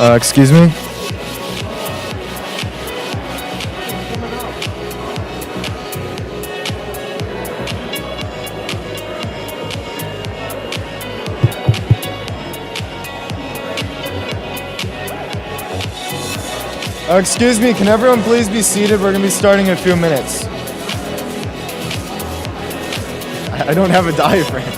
Excuse me? Excuse me, can everyone please be seated? We're going to be starting in a few minutes. I don't have a diaphragm.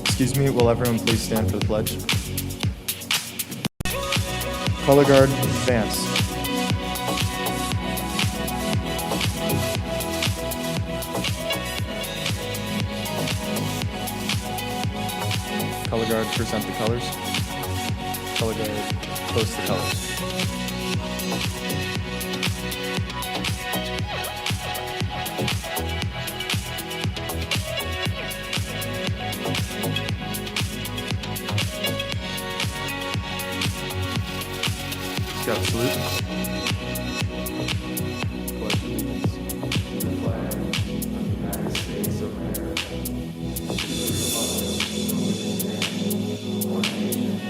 Excuse me, will everyone please stand for the pledge? Color guard, advance. Color guard, present the colors. Color guard, post the colors. Got a salute. Pledge allegiance to the flag of the United States of America, to the republic one nation,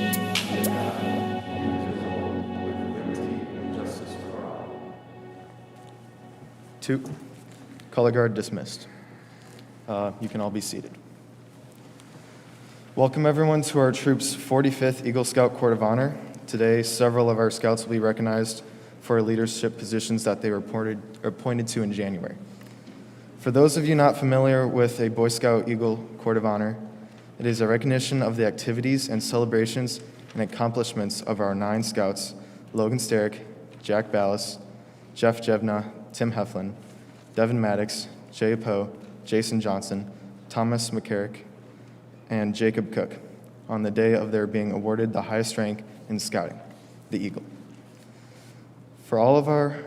under God, indivisible, with liberty and justice for all. 2. Color guard dismissed. You can all be seated. Welcome everyone to our troop's 45th Eagle Scout Court of Honor. Today, several of our scouts will be recognized for leadership positions that they were appointed to in January. For those of you not familiar with a Boy Scout Eagle Court of Honor, it is a recognition of the activities and celebrations and accomplishments of our 9 scouts, Logan Starrick, Jack Ballas, Jeff Jabnow, Tim Heflin, Devin Maddox, Jay Poe, Jason Johnson, Thomas Mccarrick, and Jacob Cook on the day of their being awarded the highest rank in scouting, the Eagle. For all of our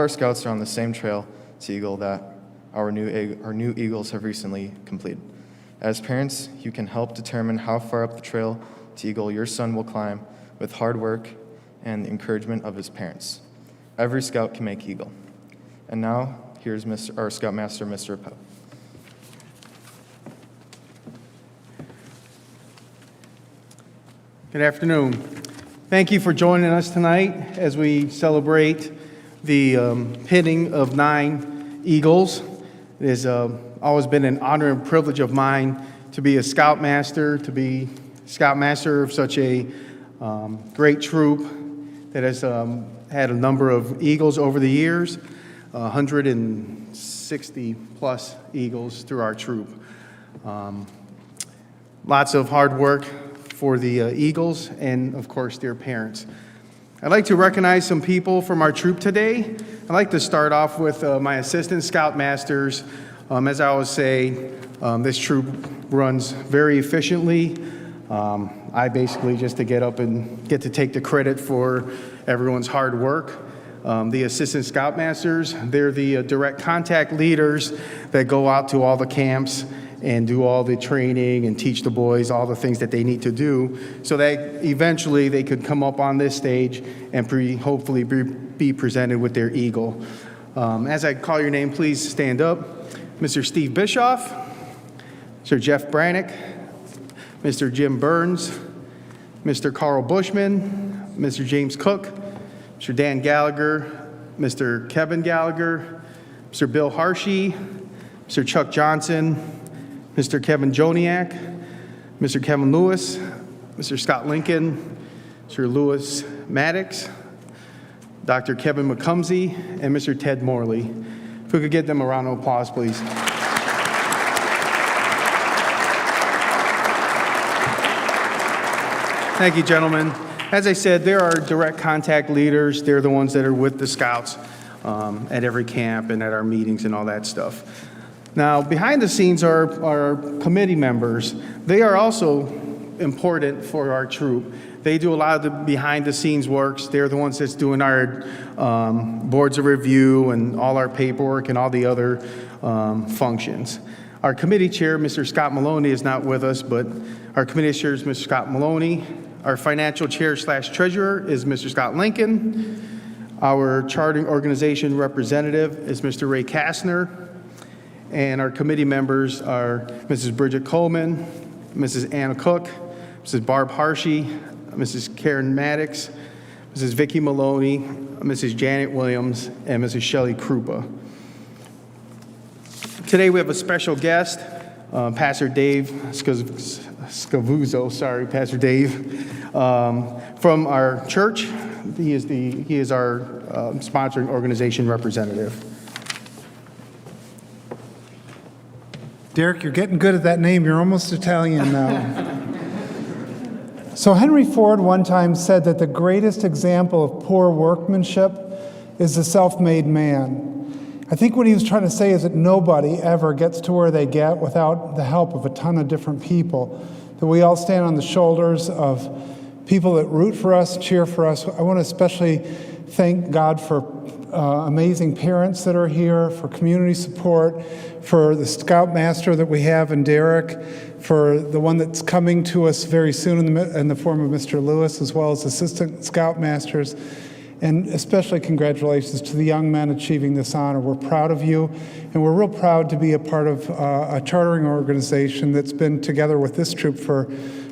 scouts are on the same trail to Eagle that our new Eagles have recently completed. As parents, you can help determine how far up the trail to Eagle your son will climb with hard work and the encouragement of his parents. Every scout can make Eagle. And now, here's our Scoutmaster, Mr. Poe. Good afternoon. Thank you for joining us tonight as we celebrate the pinning of 9 Eagles. It has always been an honor and privilege of mine to be a Scoutmaster, of such a great troop that has had a number of Eagles over the years, 160 plus Eagles through our troop. Lots of hard work for the Eagles and, of course, their parents. I'd like to recognize some people from our troop today. I'd like to start off with my assistant scoutmasters. As I always say, this troop runs very efficiently. I basically just to get up and get to take the credit for everyone's hard work. The assistant scoutmasters, they're the direct contact leaders that go out to all the camps and do all the training and teach the boys all the things that they need to do so that eventually they could come up on this stage and hopefully be presented with their eagle. As I call your name, please stand up. Mr. Steve Bischoff, Mr. Jeff Brannick, Mr. Jim Burns, Mr. Carl Bushman, Mr. James Cook, Mr. Dan Gallagher, Mr. Kevin Gallagher, Mr. Bill Harshey, Mr. Chuck Johnson, Mr. Kevin Joniak, Mr. Kevin Lewis, Mr. Scott Lincoln, Mr. Lewis Maddox, Dr. Kevin McCumsey, and Mr. Ted Morley. If we could get them a round of applause, please. Thank you, gentlemen. As I said, there are direct contact leaders. They're the ones that are with the scouts at every camp and at our meetings and all that stuff. Now, behind the scenes are our committee members. They are also important for our troop. They do a lot of the behind the scenes works. They're the ones that's doing our boards of review and all our paperwork and all the other functions. Our committee chair, Mr. Scott Maloney, is not with us, but our committee chair is Mr. Scott Maloney. Our financial chair/treasurer is Mr. Scott Lincoln. Our charting organization representative is Mr. Ray Kastner. And our committee members are Mrs. Bridget Coleman, Mrs. Anna Cook, Mrs. Barb Harshey, Mrs. Karen Maddox, Mrs. Vicki Maloney, Mrs. Janet Williams, and Mrs. Shelley Krupa. Today we have a special guest, Pastor Dave Scavuzzo, Pastor Dave, from our church. He is our sponsoring organization representative. Derek, you're getting good at that name. You're almost Italian now. So Henry Ford one time said that the greatest example of poor workmanship is the self-made man. I think what he was trying to say is that nobody ever gets to where they get without the help of a ton of different people, that we all stand on the shoulders of people that root for us, cheer for us. I want to especially thank God for amazing parents that are here, for community support, for the scoutmaster that we have in Derek, for the one that's coming to us very soon in the form of Mr. Lewis, as well as assistant scoutmasters. And especially congratulations to the young men achieving this honor. We're proud of you, and we're real proud to be a part of a chartering organization that's been together with this troop for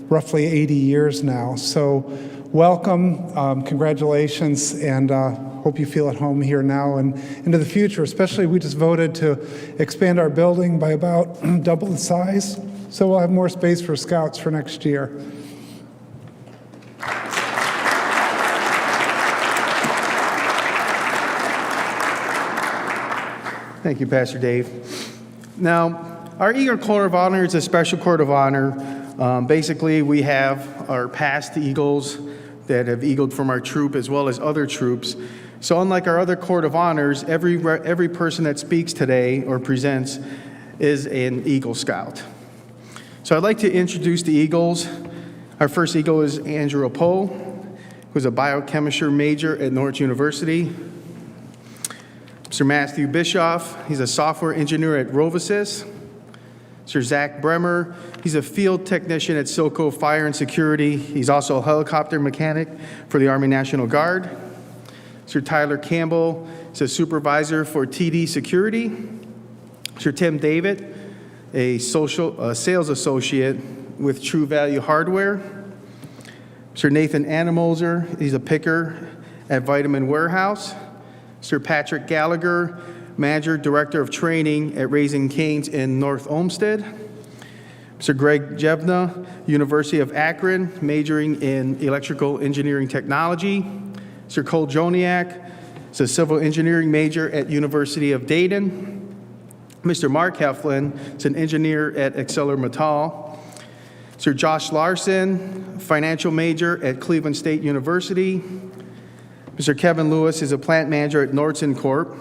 roughly 80 years now. So welcome, congratulations, and hope you feel at home here now and into the future. Especially, we just voted to expand our building by about double the size, so we'll have more space for scouts for next year. Thank you, Pastor Dave. Now, our Eagle Court of Honor is a special court of honor. Basically, we have our past Eagles that have eagled from our troop as well as other troops. So unlike our other court of honors, every person that speaks today or presents is an Eagle Scout. So I'd like to introduce the Eagles. Our first Eagle is Andrew Poe, who's a biochemistry major at Norwich University. Mr. Matthew Bischoff, he's a software engineer at Rovisis. Mr. Zach Bremer, he's a field technician at Silco Fire and Security. He's also a helicopter mechanic for the Army National Guard. Mr. Tyler Campbell is a supervisor for TD Security. Mr. Tim David, a sales associate with True Value Hardware. Mr. Nathan Annemoser, he's a picker at Vitamin Warehouse. Mr. Patrick Gallagher, Manager, Director of Training at Raising Cane's in North Olmsted. Mr. Gregory Jabnow, University of Akron, majoring in Electrical Engineering Technology. Mr. Cole Joniak is a Civil Engineering major at University of Dayton. Mr. Mark Heflin is an engineer at ArcelorMittal. Mr. Josh Larson, financial major at Cleveland State University. Mr. Kevin Lewis is a plant manager at Nordson Corp.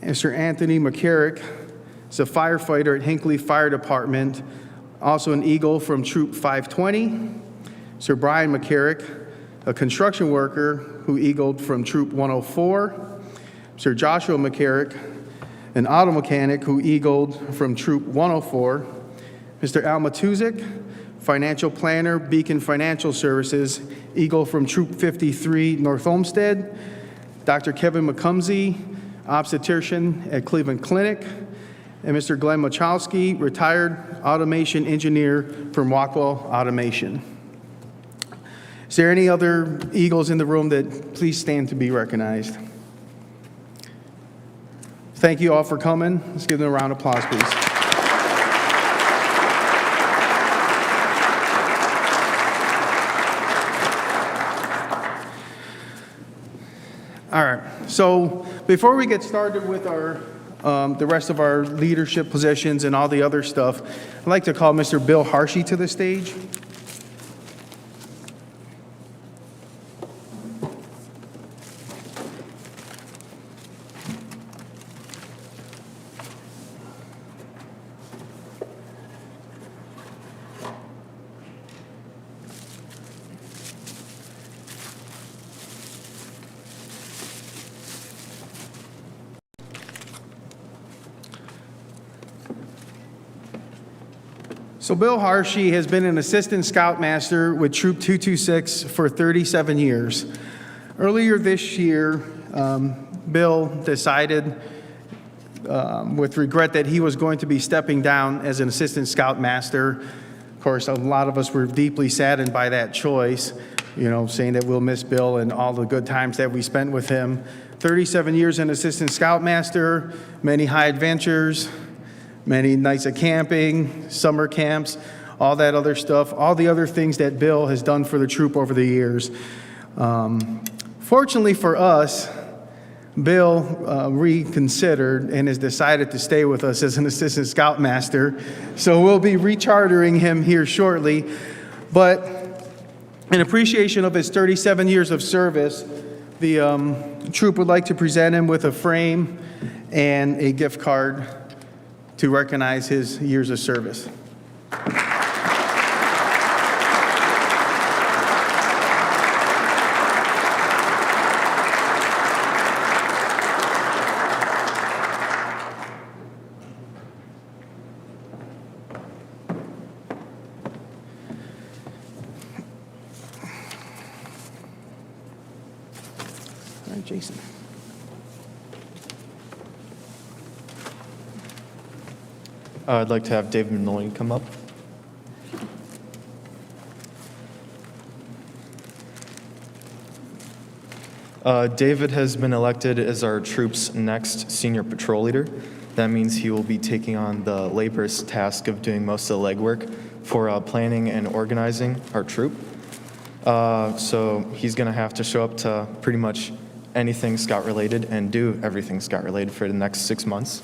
Mr. Anthony Mccarrick is a firefighter at Hinckley Fire Department, also an Eagle from Troop 520. Sir Brian Mccarrick, a construction worker who eagled from Troop 104. Sir Joshua Mccarrick, an auto mechanic who eagled from Troop 104. Mr. Al Matuzik, financial planner, Beacon Financial Services, eagle from Troop 53, North Olmsted. Dr. Kevin McCumsey, obstetrician at Cleveland Clinic. And Mr. Glenn Machowski, retired automation engineer from Rockwell Automation. Is there any other Eagles in the room that please stand to be recognized? Thank you all for coming. Let's give them a round of applause, please. All right, so before we get started with our the rest of our leadership positions and all the other stuff, I'd like to call Mr. Bill Harshey to the stage. So Bill Harshey has been an assistant scoutmaster with Troop 226 for 37 years. Earlier this year, Bill decided with regret that he was going to be stepping down as an assistant scoutmaster. Of course, a lot of us were deeply saddened by that choice, you know, saying that we'll miss Bill and all the good times that we spent with him. 37 years an assistant scoutmaster, many high adventures, many nights of camping, summer camps, all that other stuff, all the other things that Bill has done for the troop over the years. Fortunately for us, Bill reconsidered and has decided to stay with us as an assistant scoutmaster. So we'll be rechartering him here shortly. But in appreciation of his 37 years of service, the troop would like to present him with a frame and a gift card to recognize his years of service. All right, Jason. I'd like to have David Maloney come up. David has been elected as our troop's next senior patrol leader. That means he will be taking on the laborious task of doing most of the legwork for planning and organizing our troop. So he's going to have to show up to pretty much anything Scout related and do everything Scout related for the next 6 months.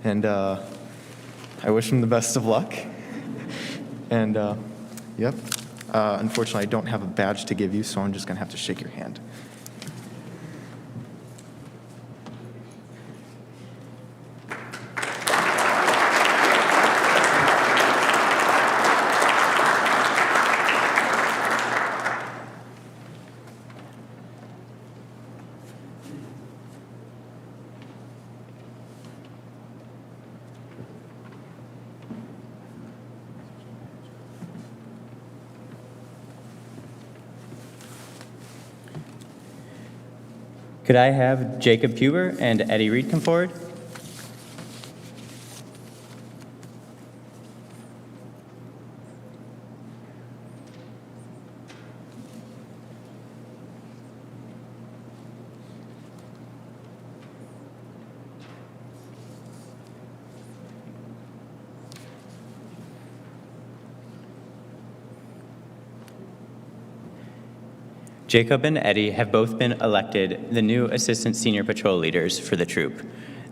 And I wish him the best of luck. And yep, unfortunately I don't have a badge to give you, so I'm just going to have to shake your hand. Could I have Jacob Huber and Eddie Reed come forward? Jacob and Eddie have both been elected the new Assistant Senior Patrol Leaders for the troop.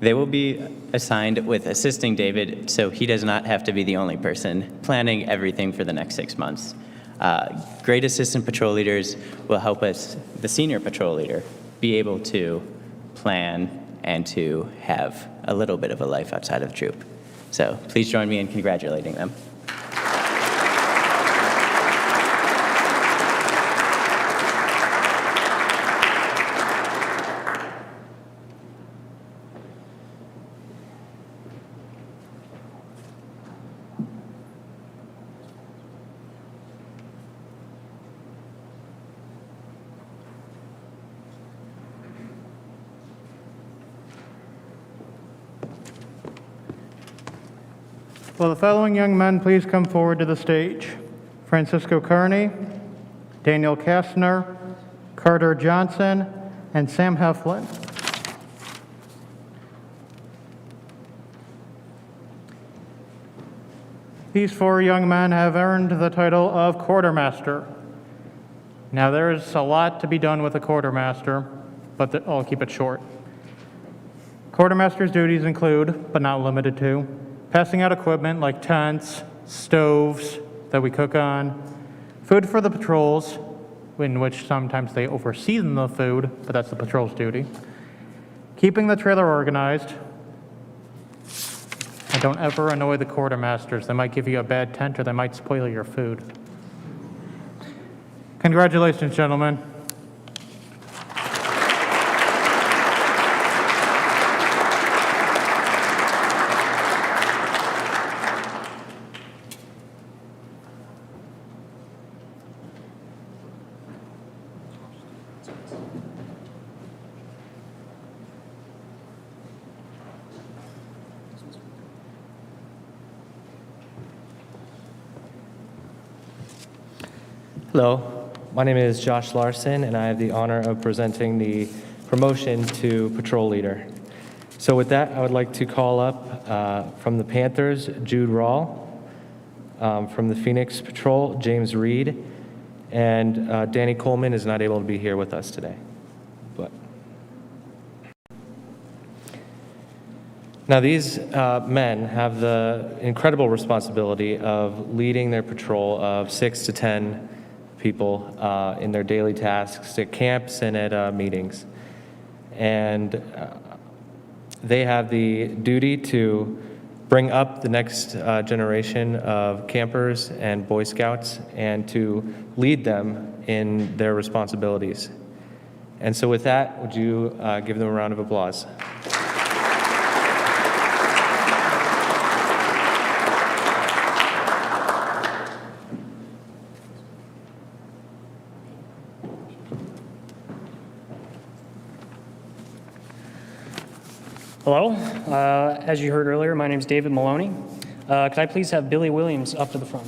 They will be assigned with assisting David so he does not have to be the only person planning everything for the next 6 months. Great assistant patrol leaders will help us, the senior patrol leader, be able to plan and to have a little bit of a life outside of troop. So please join me in congratulating them. Will the following young men please come forward to the stage? Francisco Kearney, Daniel Kastner, Carter Johnson, and Sam Heflin. These 4 young men have earned the title of Quartermaster. Now, there is a lot to be done with a Quartermaster, but I'll keep it short. Quartermaster's duties include, but not limited to, passing out equipment like tents, stoves that we cook on, food for the patrols, in which sometimes they overseason the food, but that's the patrol's duty, keeping the trailer organized, and don't ever annoy the quartermasters. They might give you a bad tent or they might spoil your food. Congratulations, gentlemen. Hello, my name is Josh Larson, and I have the honor of presenting the promotion to patrol leader. So with that, I would like to call up from the Panthers, Jude Rawl, from the Phoenix Patrol, James Reed, and Danny Coleman is not able to be here with us today. But now these men have the incredible responsibility of leading their patrol of 6 to 10 people in their daily tasks at camps and at meetings. And they have the duty to bring up the next generation of campers and Boy Scouts and to lead them in their responsibilities. And so with that, would you give them a round of applause? Hello. As you heard earlier, my name is David Maloney. Could I please have Billy Williams up to the front?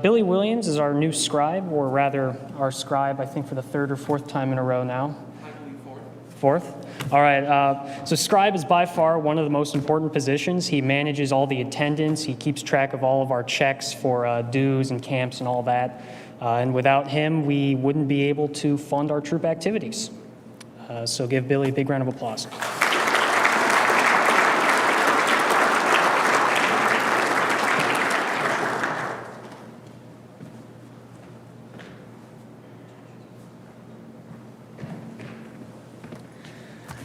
Billy Williams is our new scribe, or rather our scribe, I think, for the 3rd or 4th time in a row now. I believe 4th. 4th? All right. So scribe is by far one of the most important positions. He manages all the attendance. He keeps track of all of our checks for dues and camps and all that. And without him, we wouldn't be able to fund our troop activities. So give Billy a big round of applause.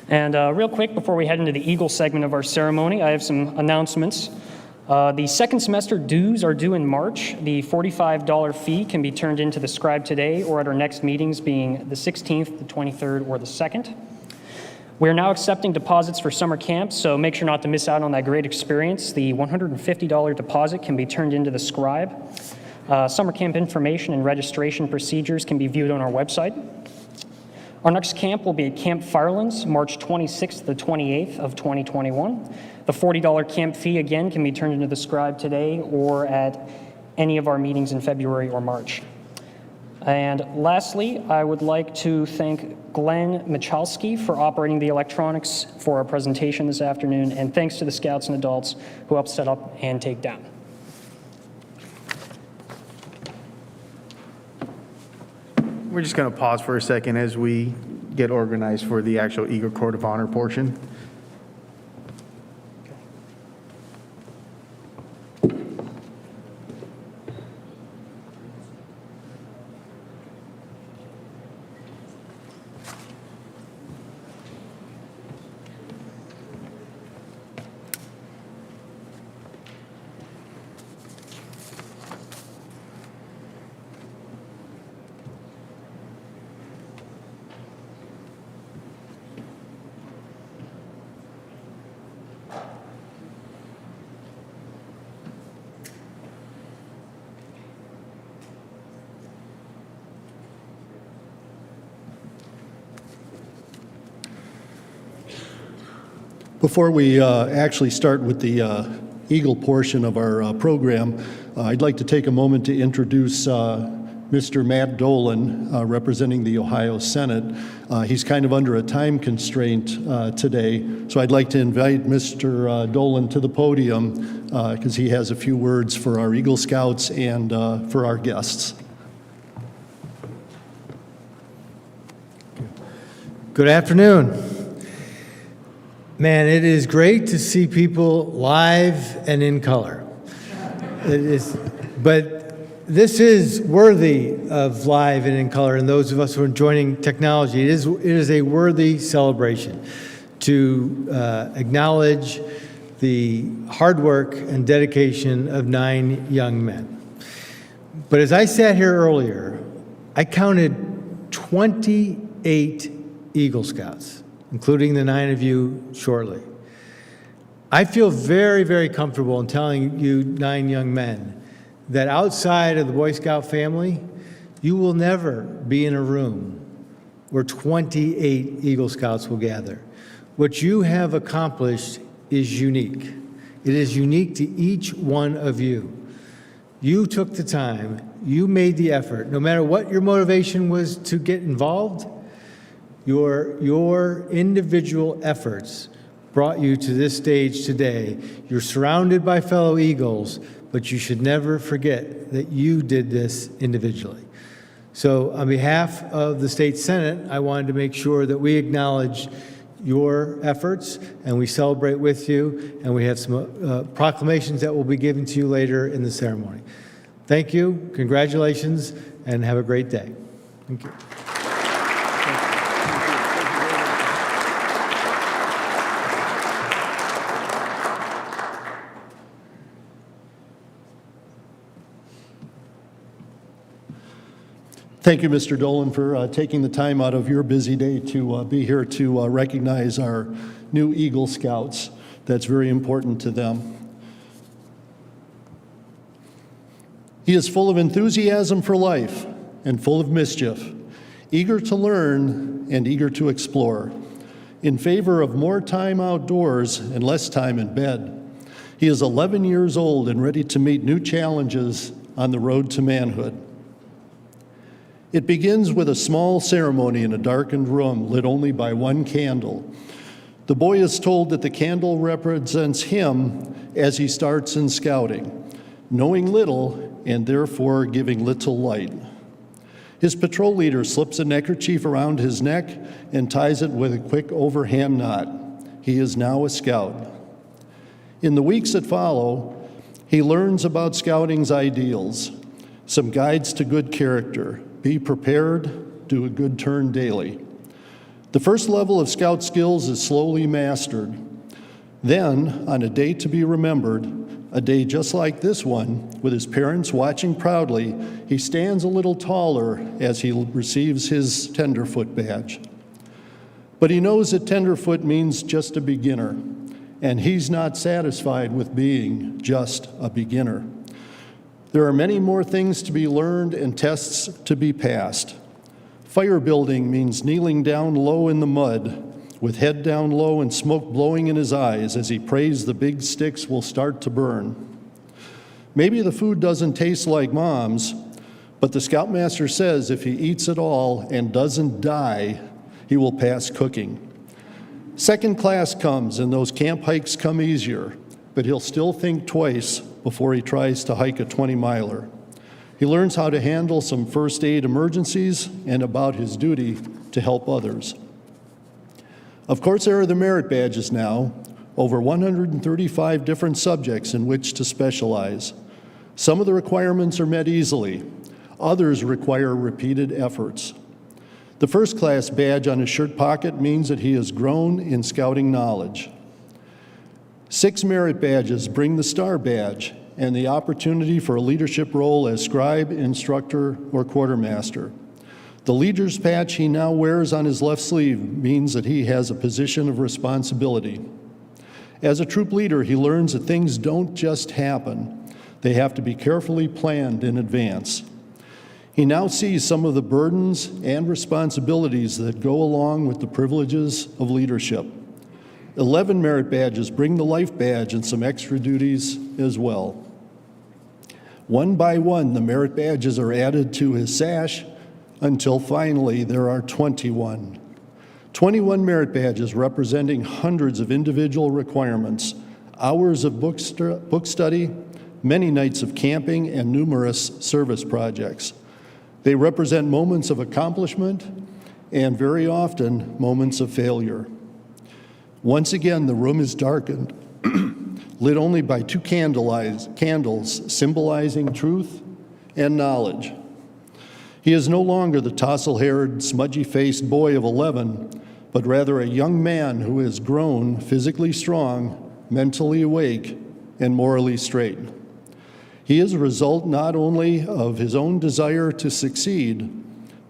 And real quick, before we head into the Eagle segment of our ceremony, I have some announcements. The second semester dues are due in March. The $45 fee can be turned into the scribe today or at our next meetings being the 16th, the 23rd, or the 2nd. We're now accepting deposits for summer camps, so make sure not to miss out on that great experience. The $150 deposit can be turned into the scribe. Summer camp information and registration procedures can be viewed on our website. Our next camp will be at Camp Firelands, March 26th to the 28th of 2021. The $40 camp fee, again, can be turned into the scribe today or at any of our meetings in February or March. And lastly, I would like to thank Glenn Michalski for operating the electronics for our presentation this afternoon, and thanks to the scouts and adults who helped set up and take down. We're just going to pause for a second as we get organized for the actual Eagle Court of Honor portion. Before we actually start with the Eagle portion of our program, I'd like to take a moment to introduce Mr. Matt Dolan, representing the Ohio Senate. He's kind of under a time constraint today, so I'd like to invite Mr. Dolan to the podium because he has a few words for our Eagle Scouts and for our guests. Good afternoon. Man, it is great to see people live and in color. It is, but this is worthy of live and in color, and those of us who are enjoying technology, it is a worthy celebration to acknowledge the hard work and dedication of 9 young men. But as I sat here earlier, I counted 28 Eagle Scouts, including the 9 of you shortly. I feel very, very comfortable in telling you 9 young men that outside of the Boy Scout family, you will never be in a room where 28 Eagle Scouts will gather. What you have accomplished is unique. It is unique to each one of you. You took the time, you made the effort, no matter what your motivation was to get involved. Your individual efforts brought you to this stage today. You're surrounded by fellow Eagles, but you should never forget that you did this individually. So on behalf of the State Senate, I wanted to make sure that we acknowledge your efforts and we celebrate with you, and we have some proclamations that will be given to you later in the ceremony. Thank you, congratulations, and have a great day. Thank you. Thank you, Mr. Dolan, for taking the time out of your busy day to be here to recognize our new Eagle Scouts. That's very important to them. He is full of enthusiasm for life and full of mischief, eager to learn and eager to explore, in favor of more time outdoors and less time in bed. He is 11 years old and ready to meet new challenges on the road to manhood. It begins with a small ceremony in a darkened room lit only by one candle. The boy is told that the candle represents him as he starts in scouting, knowing little and therefore giving little light. His patrol leader slips a neckerchief around his neck and ties it with a quick overhand knot. He is now a scout. In the weeks that follow, he learns about scouting's ideals, some guides to good character. Be prepared, do a good turn daily. The first level of scout skills is slowly mastered. Then, on a day to be remembered, a day just like this one, with his parents watching proudly, he stands a little taller as he receives his tenderfoot badge. But he knows that tenderfoot means just a beginner, and he's not satisfied with being just a beginner. There are many more things to be learned and tests to be passed. Fire building means kneeling down low in the mud, with head down low and smoke blowing in his eyes as he prays the big sticks will start to burn. Maybe the food doesn't taste like Mom's, but the Scoutmaster says if he eats it all and doesn't die, he will pass cooking. Second class comes and those camp hikes come easier, but he'll still think twice before he tries to hike a 20-miler. He learns how to handle some first aid emergencies and about his duty to help others. Of course, there are the merit badges now, over 135 different subjects in which to specialize. Some of the requirements are met easily. Others require repeated efforts. The first class badge on his shirt pocket means that he has grown in scouting knowledge. 6 merit badges bring the Star Badge and the opportunity for a leadership role as scribe, instructor, or quartermaster. The leader's patch he now wears on his left sleeve means that he has a position of responsibility. As a troop leader, he learns that things don't just happen. They have to be carefully planned in advance. He now sees some of the burdens and responsibilities that go along with the privileges of leadership. 11 merit badges bring the life badge and some extra duties as well. One by one, the merit badges are added to his sash until finally there are 21. 21 merit badges representing hundreds of individual requirements, hours of book study, many nights of camping, and numerous service projects. They represent moments of accomplishment and very often moments of failure. Once again, the room is darkened, lit only by 2 candles symbolizing truth and knowledge. He is no longer the tousle-haired, smudgy-faced boy of 11, but rather a young man who has grown physically strong, mentally awake, and morally straight. He is a result not only of his own desire to succeed,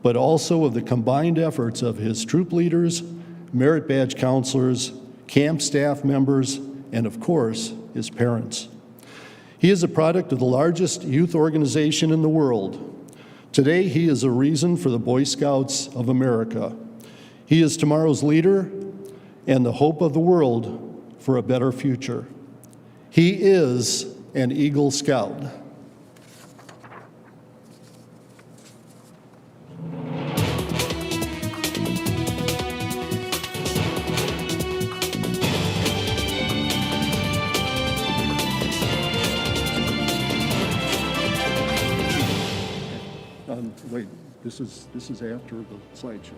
but also of the combined efforts of his troop leaders, merit badge counselors, camp staff members, and of course, his parents. He is a product of the largest youth organization in the world. Today, he is a reason for the Boy Scouts of America. He is tomorrow's leader and the hope of the world for a better future. He is an Eagle Scout. Wait, this is after the slideshow.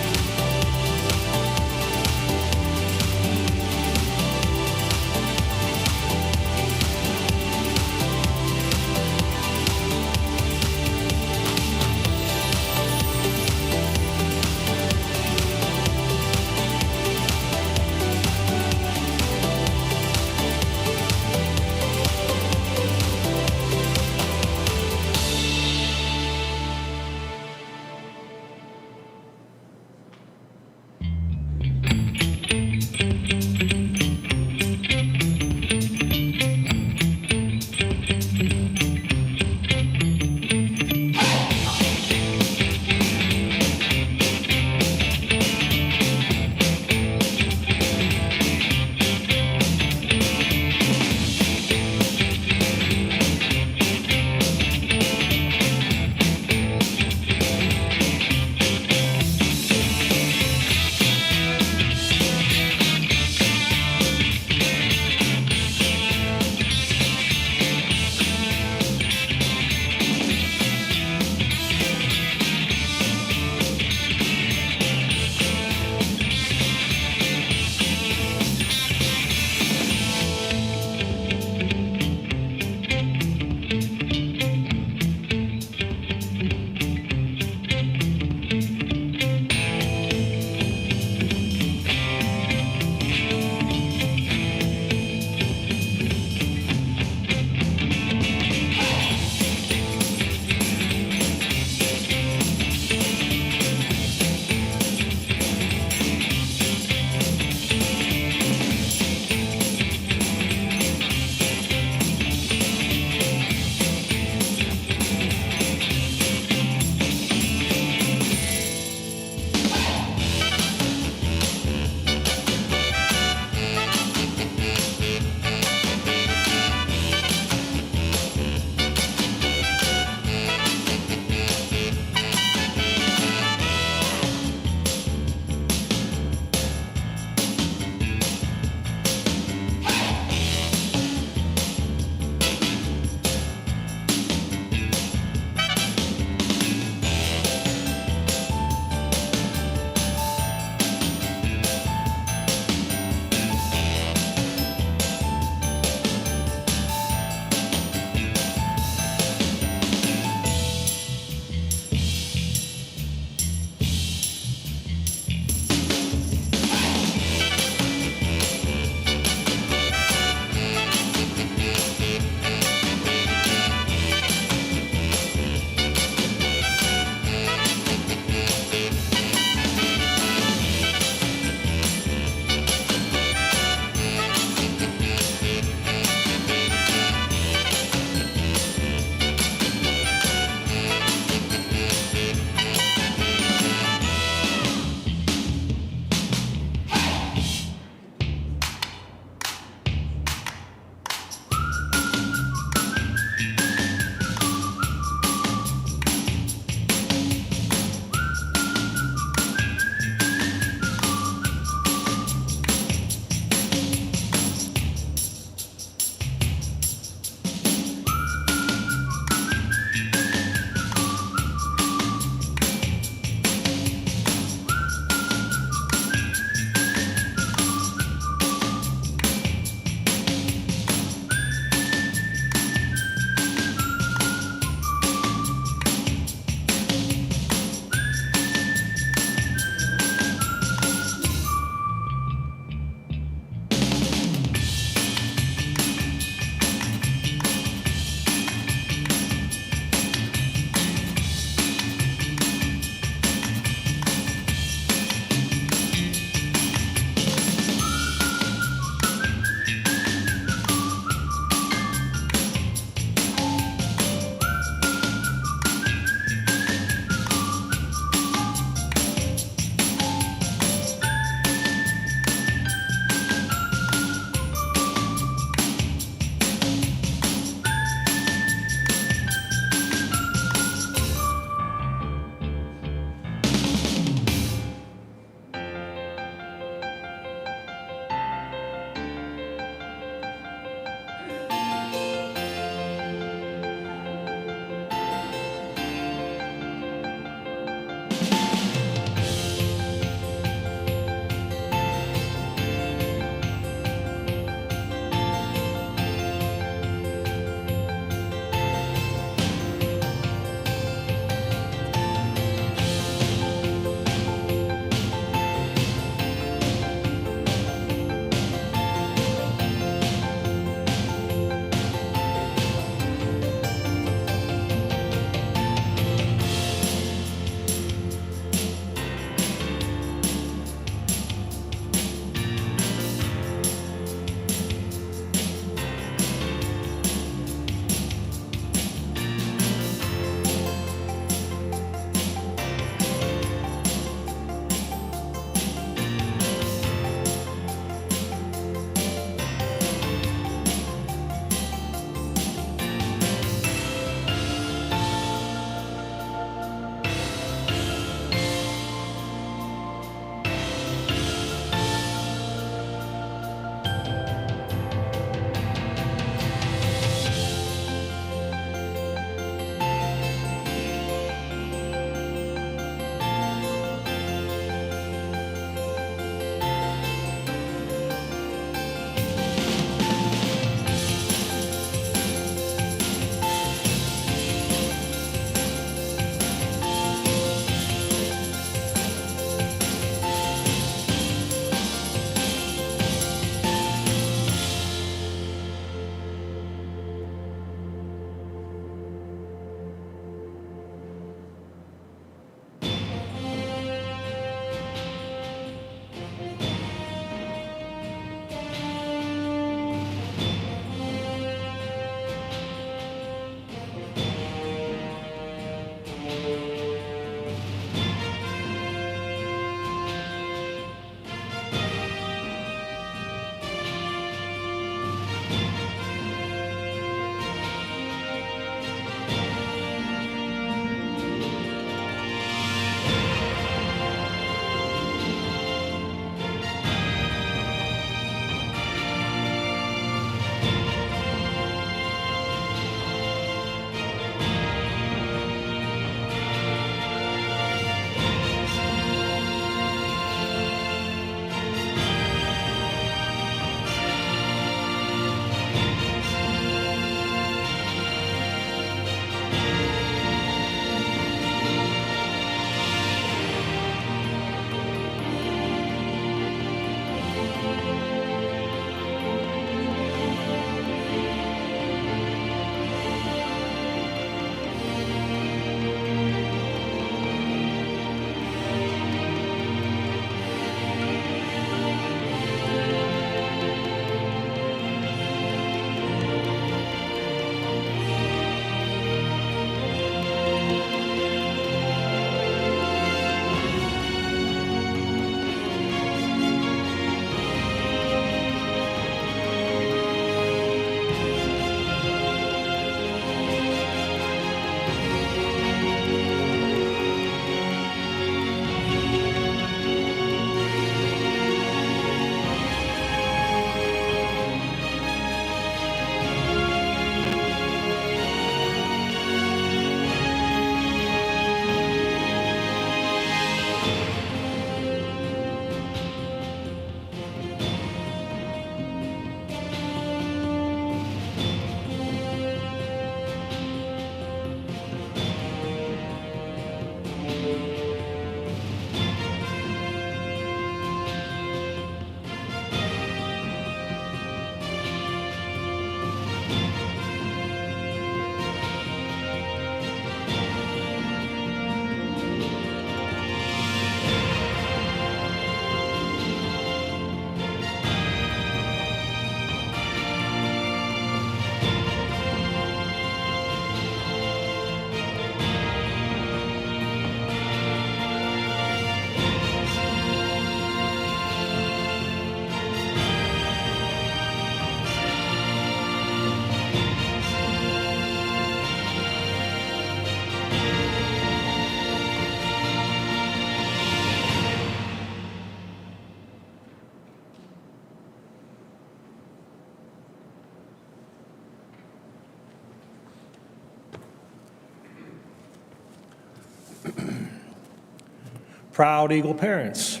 Proud Eagle parents,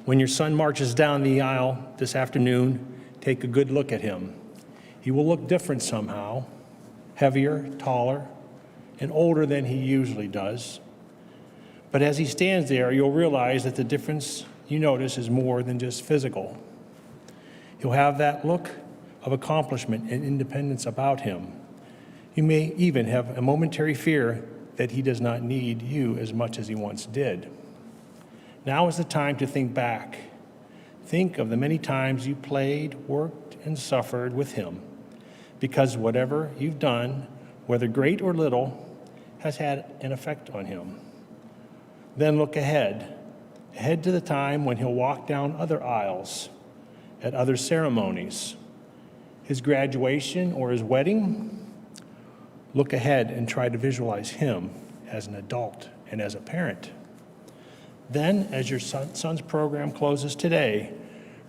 when your son marches down the aisle this afternoon, take a good look at him. He will look different somehow, heavier, taller, and older than he usually does. But as he stands there, you'll realize that the difference you notice is more than just physical. He'll have that look of accomplishment and independence about him. You may even have a momentary fear that he does not need you as much as he once did. Now is the time to think back. Think of the many times you played, worked, and suffered with him, because whatever you've done, whether great or little, has had an effect on him. Then look ahead to the time when he'll walk down other aisles, at other ceremonies, his graduation or his wedding. Look ahead and try to visualize him as an adult and as a parent. Then, as your son's program closes today,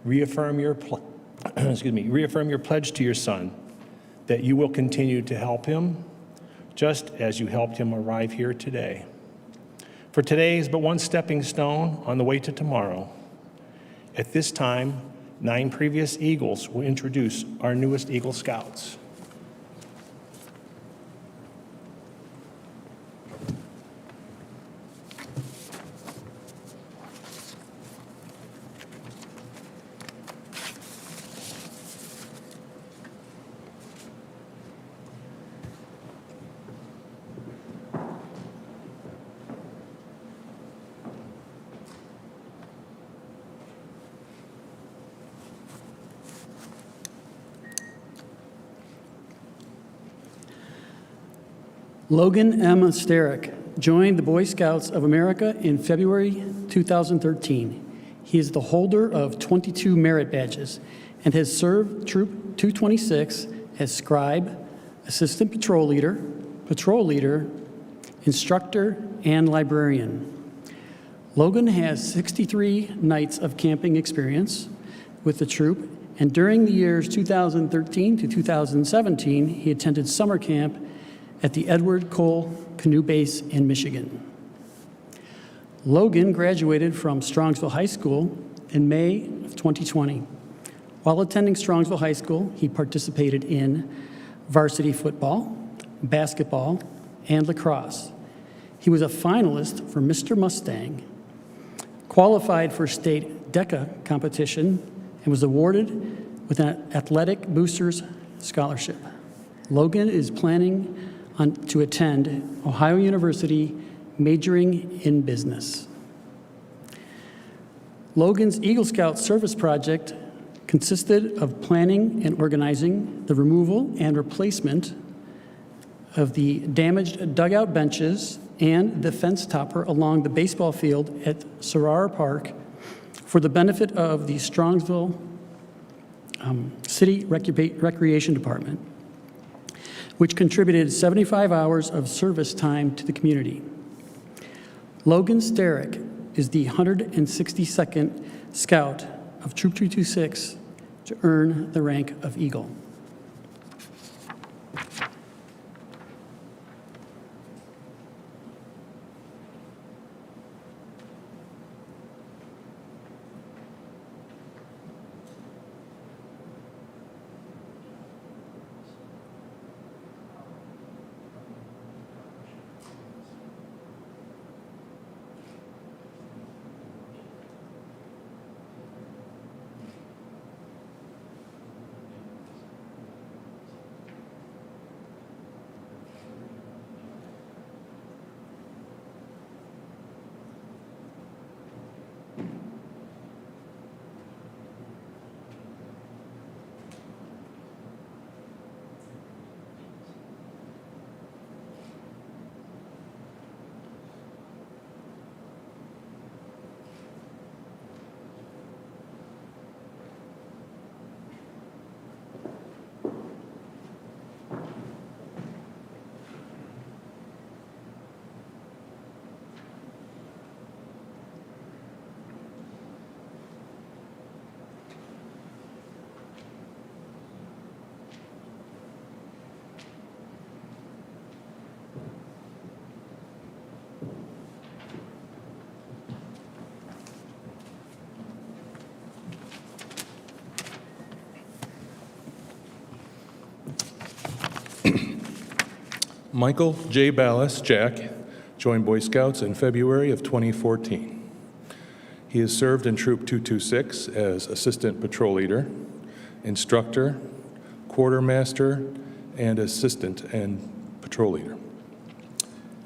reaffirm your pledge to your son that you will continue to help him just as you helped him arrive here today. For today is but one stepping stone on the way to tomorrow. At this time, 9 previous Eagles will introduce our newest Eagle Scouts. Logan M. Starrick joined the Boy Scouts of America in February 2013. He is the holder of 22 merit badges and has served Troop 226 as scribe, assistant patrol leader, instructor, and librarian. Logan has 63 nights of camping experience with the troop, and during the years 2013 to 2017, he attended summer camp at the Edward Cole Canoe Base in Michigan. Logan graduated from Strongsville High School in May of 2020. While attending Strongsville High School, he participated in varsity football, basketball, and lacrosse. He was a finalist for Mr. Mustang, qualified for state DECA competition, and was awarded with an Athletic Boosters Scholarship. Logan is planning to attend Ohio University, majoring in business. Logan's Eagle Scout service project consisted of planning and organizing the removal and replacement of the damaged dugout benches and the fence topper along the baseball field at Sarara Park for the benefit of the Strongsville City Recreation Department, which contributed 75 hours of service time to the community. Logan Starrick is the 162nd Scout of Troop 226 to earn the rank of Eagle. Michael J. Ballas, Jack, joined Boy Scouts in February of 2014. He has served in Troop 226 as Assistant Patrol Leader, Instructor, Quartermaster, and Assistant and Patrol Leader.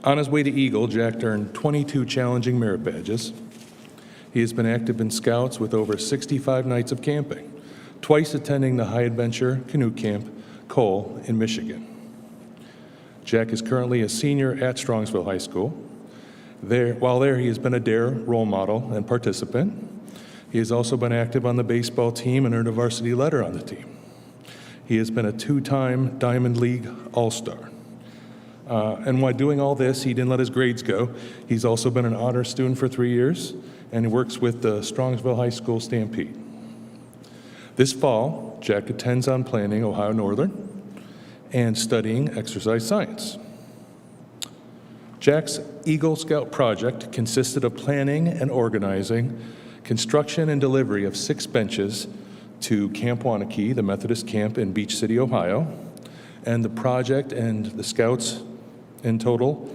On his way to Eagle, Jack earned 22 challenging merit badges. He has been active in Scouts with over 65 nights of camping, twice attending the High Adventure Canoe Camp, Cole, in Michigan. Jack is currently a senior at Strongsville High School. While there, he has been a DARE role model and participant. He has also been active on the baseball team and earned a varsity letter on the team. He has been a two-time Diamond League All-Star. And while doing all this, he didn't let his grades go. He's also been an honor student for 3 years, and he works with the Strongsville High School Stampede. This fall, Jack attends on planning Ohio Northern and studying exercise science. Jack's Eagle Scout project consisted of planning and organizing construction and delivery of 6 benches to Camp Wanakee, the Methodist camp in Beach City, Ohio, and the project and the Scouts in total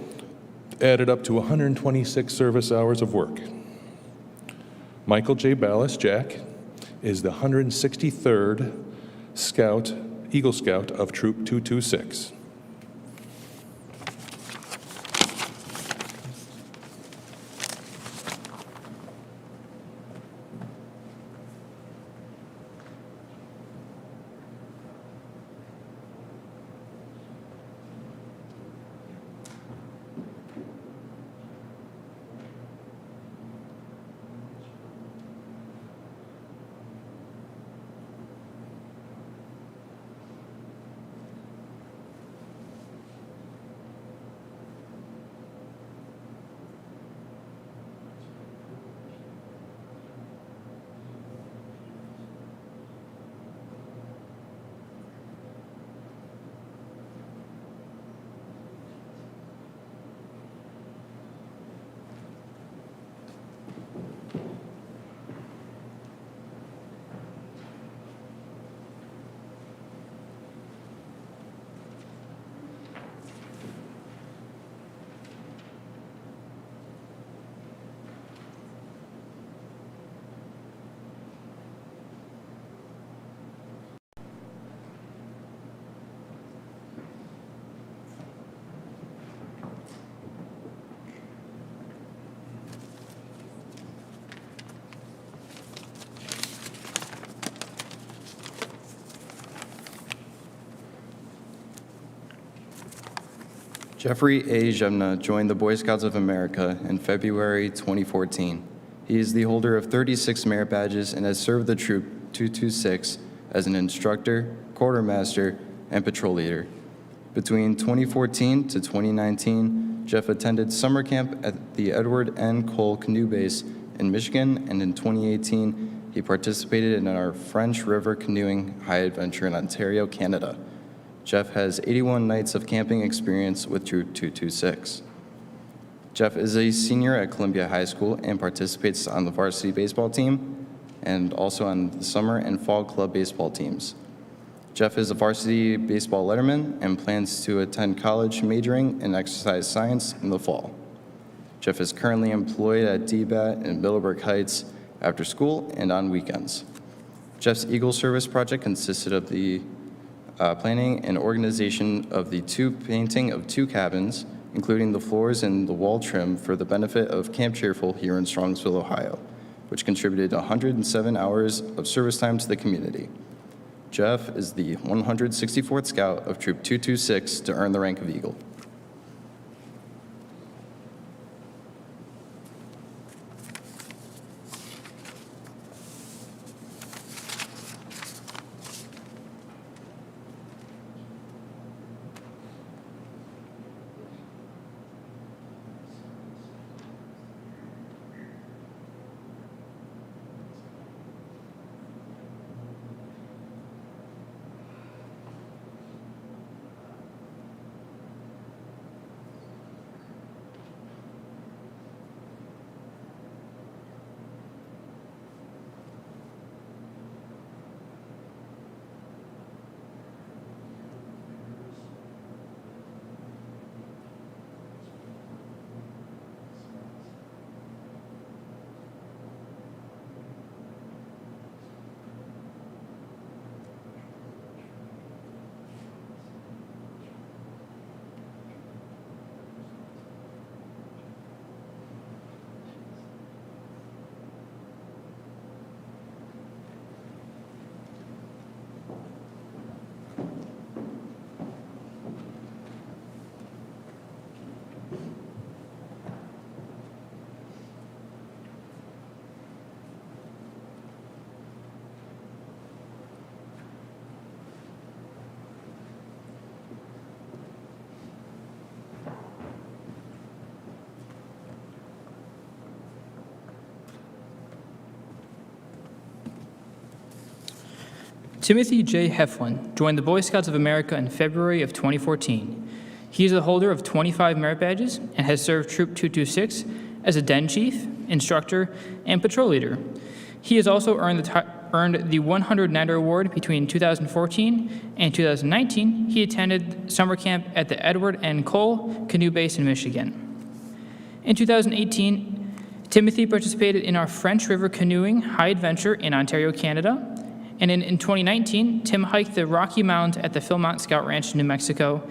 added up to 126 service hours of work. Michael J. Ballas, Jack, is the 163rd Eagle Scout of Troop 226. Gregory Jabnow joined the Boy Scouts of America in February 2014. He is the holder of 36 merit badges and has served the Troop 226 as an instructor, quartermaster, and patrol leader. Between 2014 to 2019, Jeff attended summer camp at the Edward N. Cole Canoe Base in Michigan, and in 2018, he participated in our French River Canoeing High Adventure in Ontario, Canada. Jeff has 81 nights of camping experience with Troop 226. Jeff is a senior at Columbia High School and participates on the varsity baseball team and also on the summer and fall club baseball teams. Jeff is a varsity baseball letterman and plans to attend college majoring in exercise science in the fall. Jeff is currently employed at DBAT in Middleburg Heights after school and on weekends. Jeff's Eagle Service project consisted of the planning and organization of the painting of 2 cabins, including the floors and the wall trim for the benefit of Camp Cheerful here in Strongsville, Ohio, which contributed 107 hours of service time to the community. Jeff is the 164th Scout of Troop 226 to earn the rank of Eagle. Timothy J. Heflin joined the Boy Scouts of America in February of 2014. He is the holder of 25 merit badges and has served Troop 226 as a den chief, instructor, and patrol leader. He has also earned the 100 Nighter Award between 2014 and 2019. He attended summer camp at the Edward N. Cole Canoe Base in Michigan. In 2018, Timothy participated in our French River Canoeing High Adventure in Ontario, Canada. And in 2019, Tim hiked the Rocky Mountains at the Philmont Scout Ranch in New Mexico.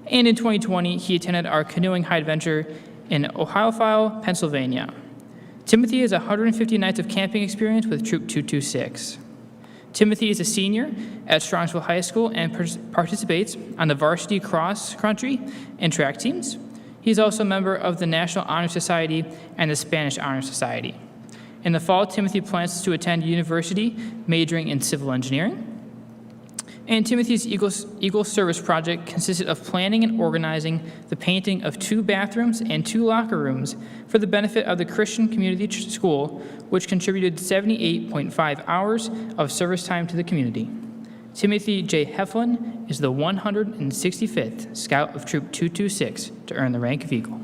And in 2020, he attended our Canoeing High Adventure in Ohiophile, Pennsylvania. Timothy has 150 nights of camping experience with Troop 226. Timothy is a senior at Strongsville High School and participates on the varsity cross country and track teams. He's also a member of the National Honor Society and the Spanish Honor Society. In the fall, Timothy plans to attend university, majoring in civil engineering. And Timothy's Eagle Service project consisted of planning and organizing the painting of 2 bathrooms and 2 locker rooms for the benefit of the Christian Community School, which contributed 78.5 hours of service time to the community. Timothy J. Heflin is the 165th Scout of Troop 226 to earn the rank of Eagle.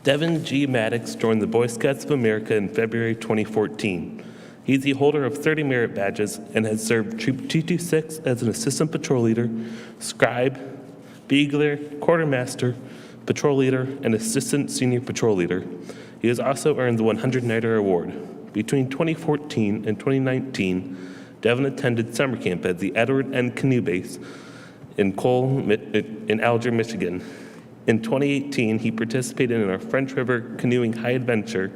Devin G. Maddox joined the Boy Scouts of America in February 2014. He's the holder of 30 merit badges and has served Troop 226 as an assistant patrol leader, scribe, beagler, quartermaster, patrol leader, and assistant senior patrol leader. He has also earned the 100 Nighter Award. Between 2014 and 2019, Devin attended summer camp at the Edward N. Canoe Base in Alger, Michigan. In 2018, he participated in our French River Canoeing High Adventure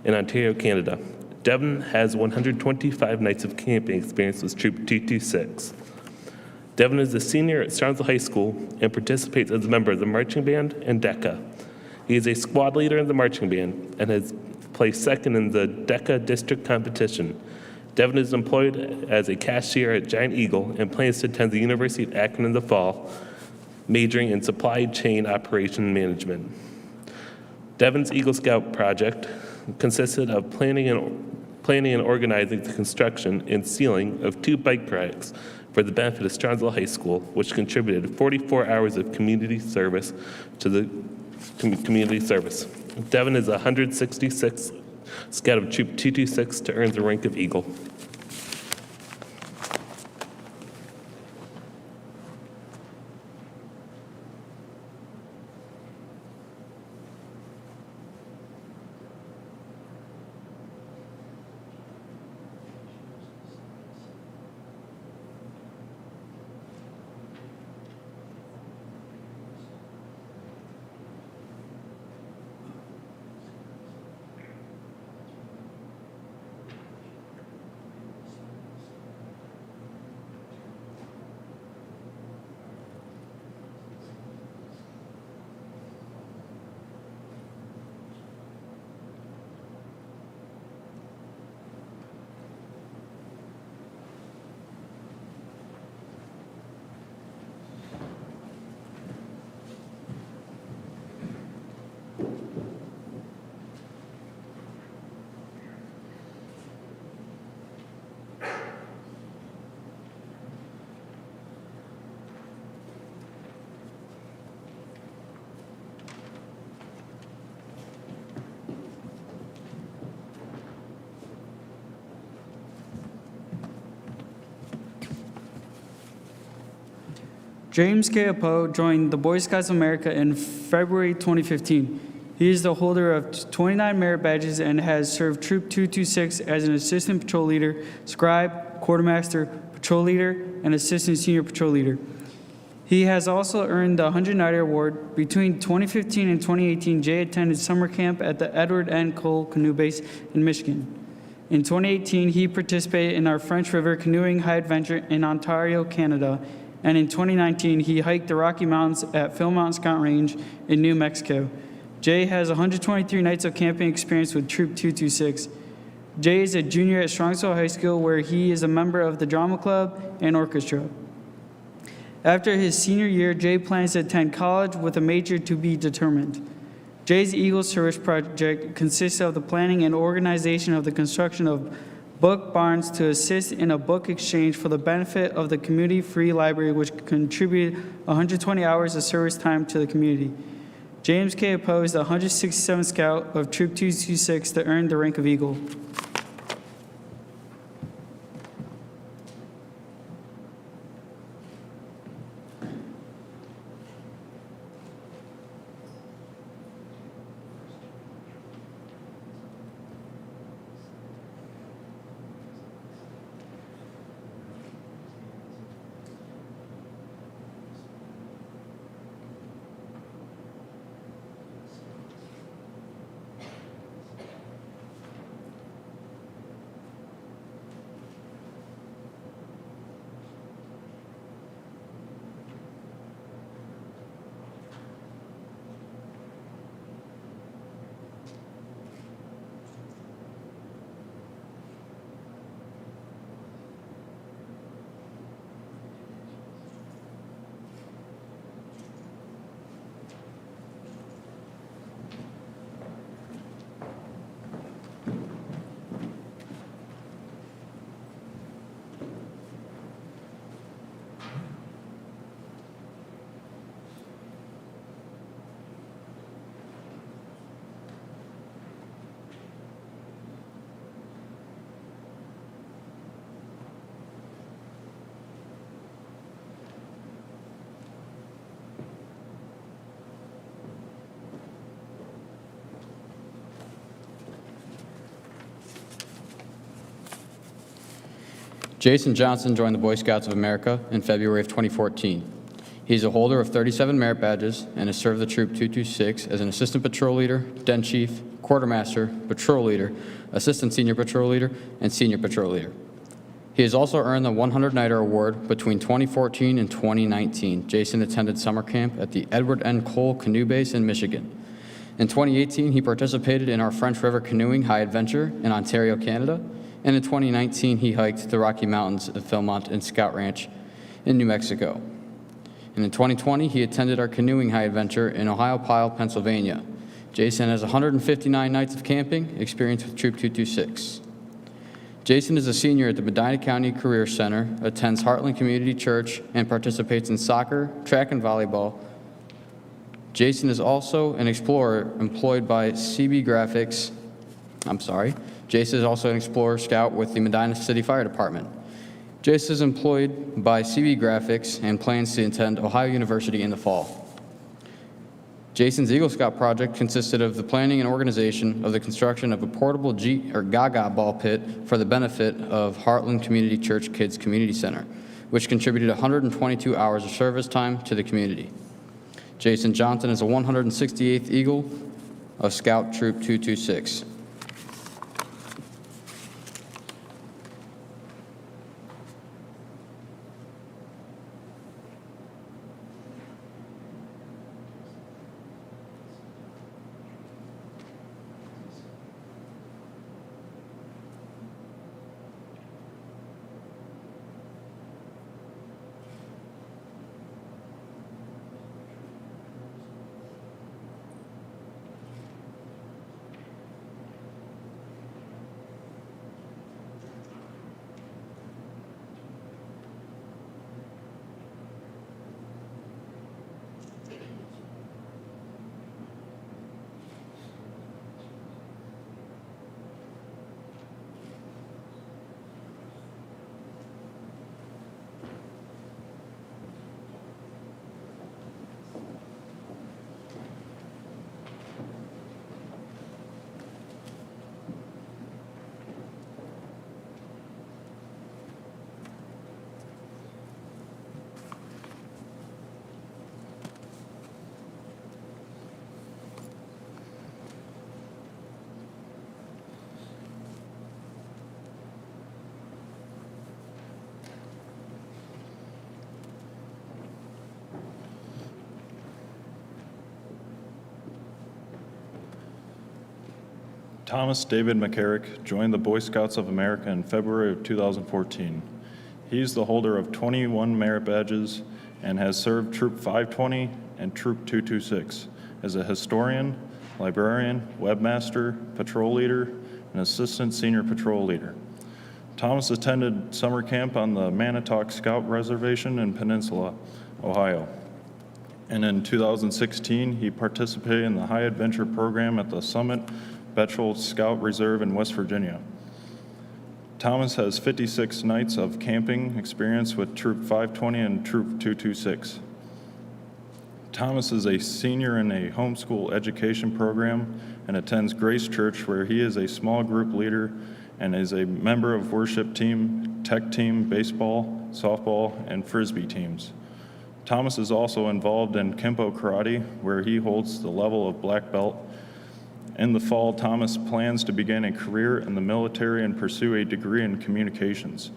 in Ontario, Canada. Devin has 125 nights of camping experience with Troop 226. Devin is a senior at Strongsville High School and participates as a member of the marching band and DECA. He is a squad leader in the marching band and has placed second in the DECA district competition. Devin is employed as a cashier at Giant Eagle and plans to attend the University of Akron in the fall, majoring in supply chain operation management. Devin's Eagle Scout project consisted of planning and organizing the construction and sealing of 2 bike racks for the benefit of Strongsville High School, which contributed 44 hours of community service to the community service. Devin is 166th Scout of Troop 226 to earn the rank of Eagle. James K. Apo joined the Boy Scouts of America in February 2015. He is the holder of 29 merit badges and has served Troop 226 as an assistant patrol leader, scribe, quartermaster, patrol leader, and assistant senior patrol leader. He has also earned the 100 Nighter Award. Between 2015 and 2018, Jay attended summer camp at the Edward N. Cole Canoe Base in Michigan. In 2018, he participated in our French River Canoeing High Adventure in Ontario, Canada, and in 2019, he hiked the Rocky Mountains at Philmont Scout Range in New Mexico. Jay has 123 nights of camping experience with Troop 226. Jay is a junior at Strongsville High School, where he is a member of the drama club and orchestra. After his senior year, Jay plans to attend college with a major to be determined. Jay's Eagle Service Project consists of the planning and organization of the construction of book barns to assist in a book exchange for the benefit of the community free library, which contributed 120 hours of service time to the community. James K. Apo is the 167th Scout of Troop 226 to earn the rank of Eagle. Jason Johnson joined the Boy Scouts of America in February of 2014. He is a holder of 37 merit badges and has served the Troop 226 as an assistant patrol leader, den chief, quartermaster, patrol leader, assistant senior patrol leader, and senior patrol leader. He has also earned the 100 Nighter Award between 2014 and 2019. Jason attended summer camp at the Edward N. Cole Canoe Base in Michigan. In 2018, he participated in our French River Canoeing High Adventure in Ontario, Canada, and in 2019, he hiked the Rocky Mountains at Philmont and Scout Ranch in New Mexico. And in 2020, he attended our Canoeing High Adventure in Ohiopyle, Pennsylvania. Jason has 159 nights of camping experience with Troop 226. Jason is a senior at the Medina County Career Center, attends Heartland Community Church, and participates in soccer, track, and volleyball. Jason is also an explorer employed by CB Graphics. Jason is also an explorer scout with the Medina City Fire Department. Jason is employed by CB Graphics and plans to attend Ohio University in the fall. Jason's Eagle Scout project consisted of the planning and organization of the construction of a portable Gaga ball pit for the benefit of Heartland Community Church Kids Community Center, which contributed 122 hours of service time to the community. Jason Johnson is a 168th Eagle of Scout Troop 226. Thomas David Mccarrick joined the Boy Scouts of America in February of 2014. He is the holder of 21 merit badges and has served Troop 520 and Troop 226 as a historian, librarian, webmaster, patrol leader, and assistant senior patrol leader. Thomas attended summer camp on the Manitowoc Scout Reservation in Peninsula, Ohio. And in 2016, he participated in the High Adventure program at the Summit Betchel Scout Reserve in West Virginia. Thomas has 56 nights of camping experience with Troop 520 and Troop 226. Thomas is a senior in a homeschool education program and attends Grace Church, where he is a small group leader and is a member of worship team, tech team, baseball, softball, and frisbee teams. Thomas is also involved in Kempo Karate, where he holds the level of black belt. In the fall, Thomas plans to begin a career in the military and pursue a degree in communications.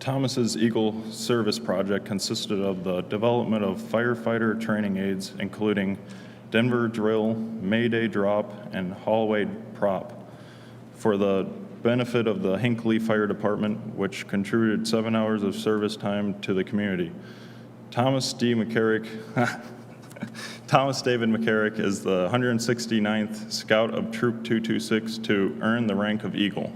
Thomas's Eagle Service Project consisted of the development of firefighter training aids, including Denver drill, Mayday drop, and hallway prop, for the benefit of the Hinckley Fire Department, which contributed 7 hours of service time to the community. Thomas David Mccarrick is the 169th Scout of Troop 226 to earn the rank of Eagle.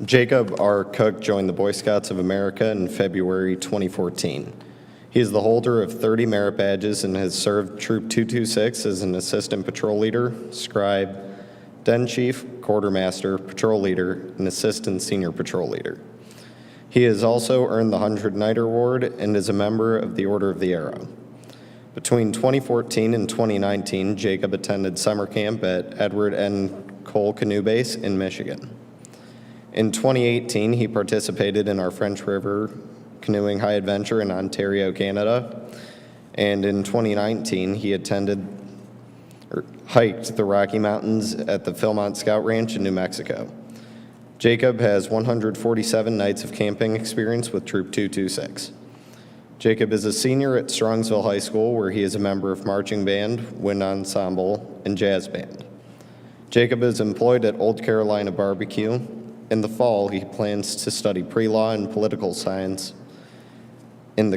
Jacob R. Cook joined the Boy Scouts of America in February 2014. He is the holder of 30 merit badges and has served Troop 226 as an assistant patrol leader, scribe, den chief, quartermaster, patrol leader, and assistant senior patrol leader. He has also earned the 100 Nighter Award and is a member of the Order of the Arrow. Between 2014 and 2019, Jacob attended summer camp at Edward N. Cole Canoe Base in Michigan. In 2018, he participated in our French River Canoeing High Adventure in Ontario, Canada. And in 2019, he hiked the Rocky Mountains at the Philmont Scout Ranch in New Mexico. Jacob has 147 nights of camping experience with Troop 226. Jacob is a senior at Strongsville High School, where he is a member of marching band, wind ensemble, and jazz band. Jacob is employed at Old Carolina Barbecue. In the fall, he plans to study pre-law and political science in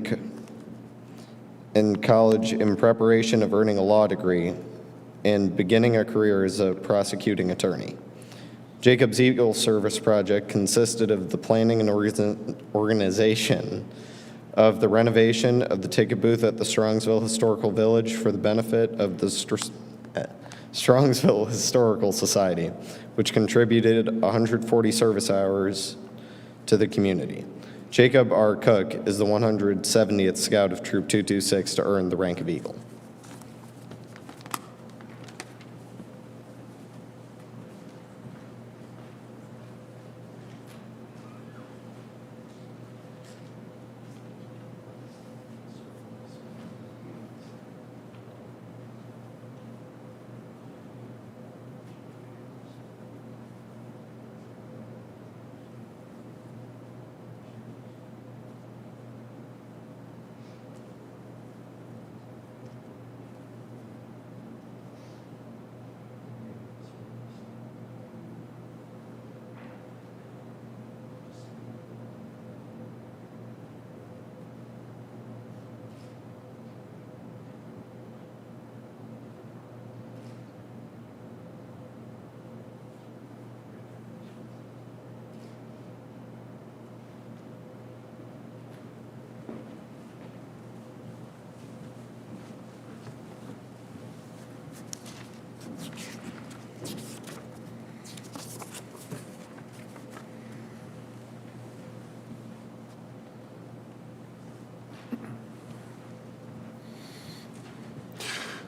college in preparation of earning a law degree and beginning a career as a prosecuting attorney. Jacob's Eagle Service Project consisted of the planning and organization of the renovation of the ticket booth at the Strongsville Historical Village for the benefit of the Strongsville Historical Society, which contributed 140 service hours to the community. Jacob R. Cook is the 170th Scout of Troop 226 to earn the rank of Eagle.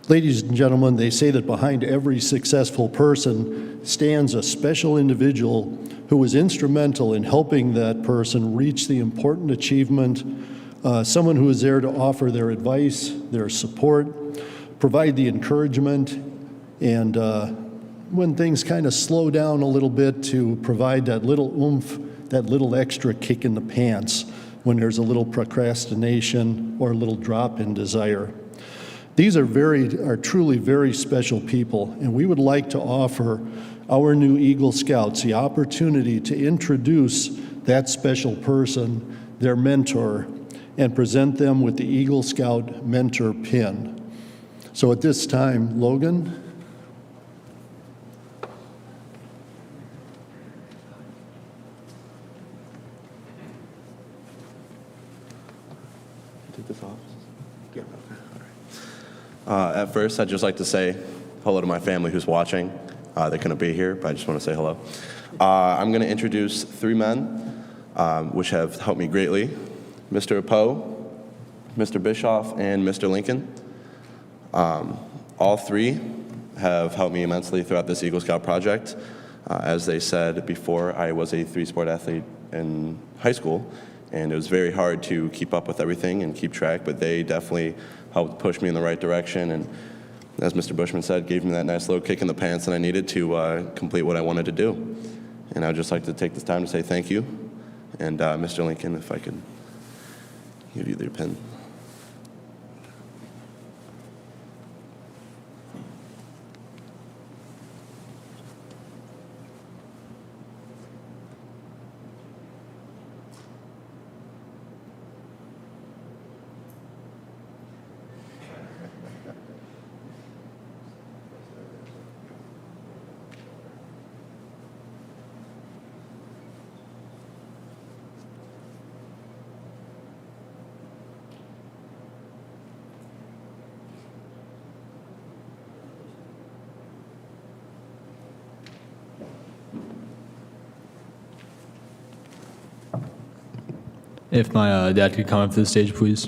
Ladies and gentlemen, they say that behind every successful person stands a special individual who was instrumental in helping that person reach the important achievement, someone who is there to offer their advice, their support, provide the encouragement, and when things kind of slow down a little bit, to provide that little oomph, that little extra kick in the pants when there's a little procrastination or a little drop in desire. These are truly very special people, and we would like to offer our new Eagle Scouts the opportunity to introduce that special person, their mentor, and present them with the Eagle Scout Mentor Pin. So at this time, Logan. Take this off? Yeah. Okay. All right. At first, I'd just like to say hello to my family who's watching. They couldn't be here, but I just want to say hello. I'm going to introduce three men which have helped me greatly: Mr. Poe, Mr. Bischoff, and Mr. Lincoln. All three have helped me immensely throughout this Eagle Scout project. As they said before, I was a three-sport athlete in high school, and it was very hard to keep up with everything and keep track, but they definitely helped push me in the right direction, and as Mr. Bushman said, gave me that nice little kick in the pants that I needed to complete what I wanted to do. And I'd just like to take this time to say thank you. And Mr. Lincoln, if I could give you the pen. If my dad could come up to the stage, please.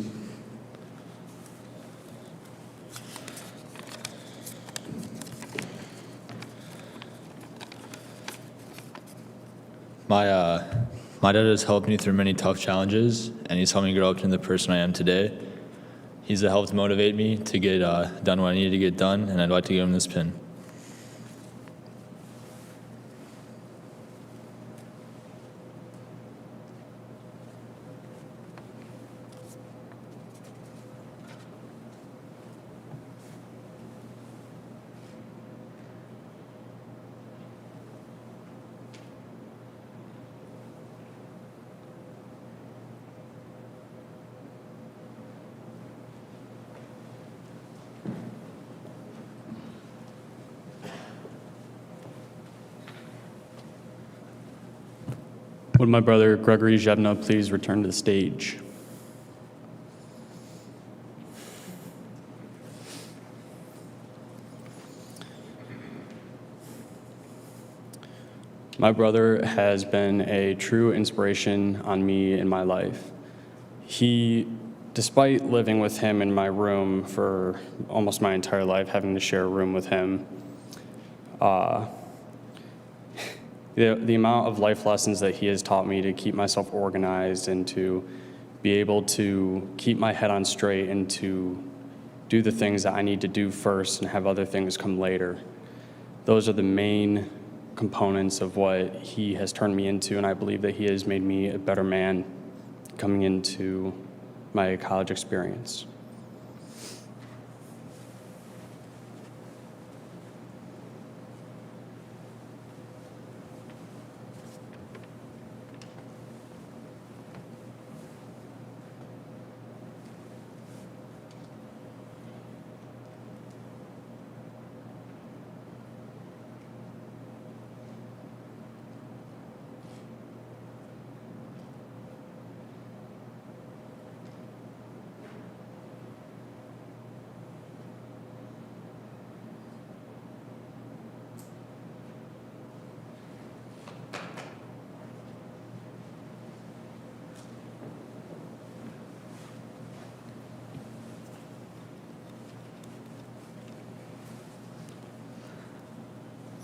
My dad has helped me through many tough challenges, and he's helped me grow up into the person I am today. He's helped motivate me to get done what I need to get done, and I'd like to give him this pin. Would my brother Gregory Jabnow please return to the stage? My brother has been a true inspiration on me in my life. Despite living with him in my room for almost my entire life, having to share a room with him, the amount of life lessons that he has taught me to keep myself organized and to be able to keep my head on straight and to do the things that I need to do first and have other things come later. Those are the main components of what he has turned me into, and I believe that he has made me a better man coming into my college experience.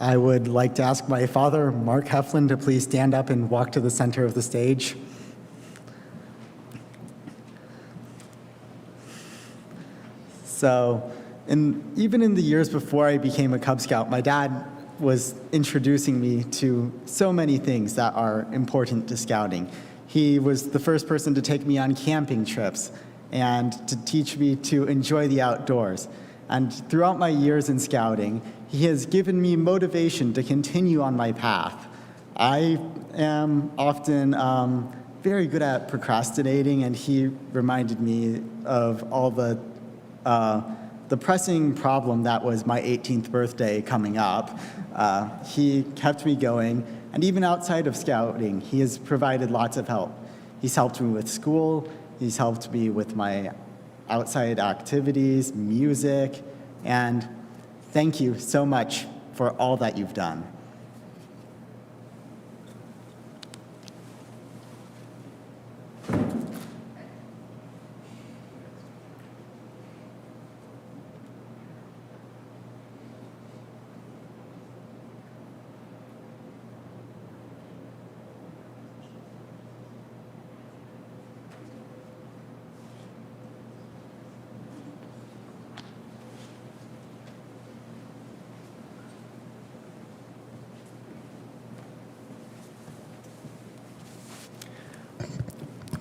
I would like to ask my father, Mark Heflin, to please stand up and walk to the center of the stage. So, even in the years before I became a Cub Scout, my dad was introducing me to so many things that are important to scouting. He was the first person to take me on camping trips and to teach me to enjoy the outdoors. And throughout my years in scouting, he has given me motivation to continue on my path. I am often very good at procrastinating, and he reminded me of all the pressing problem that was my 18th birthday coming up. He kept me going, and even outside of scouting, he has provided lots of help. He's helped me with school, he's helped me with my outside activities, music, and thank you so much for all that you've done.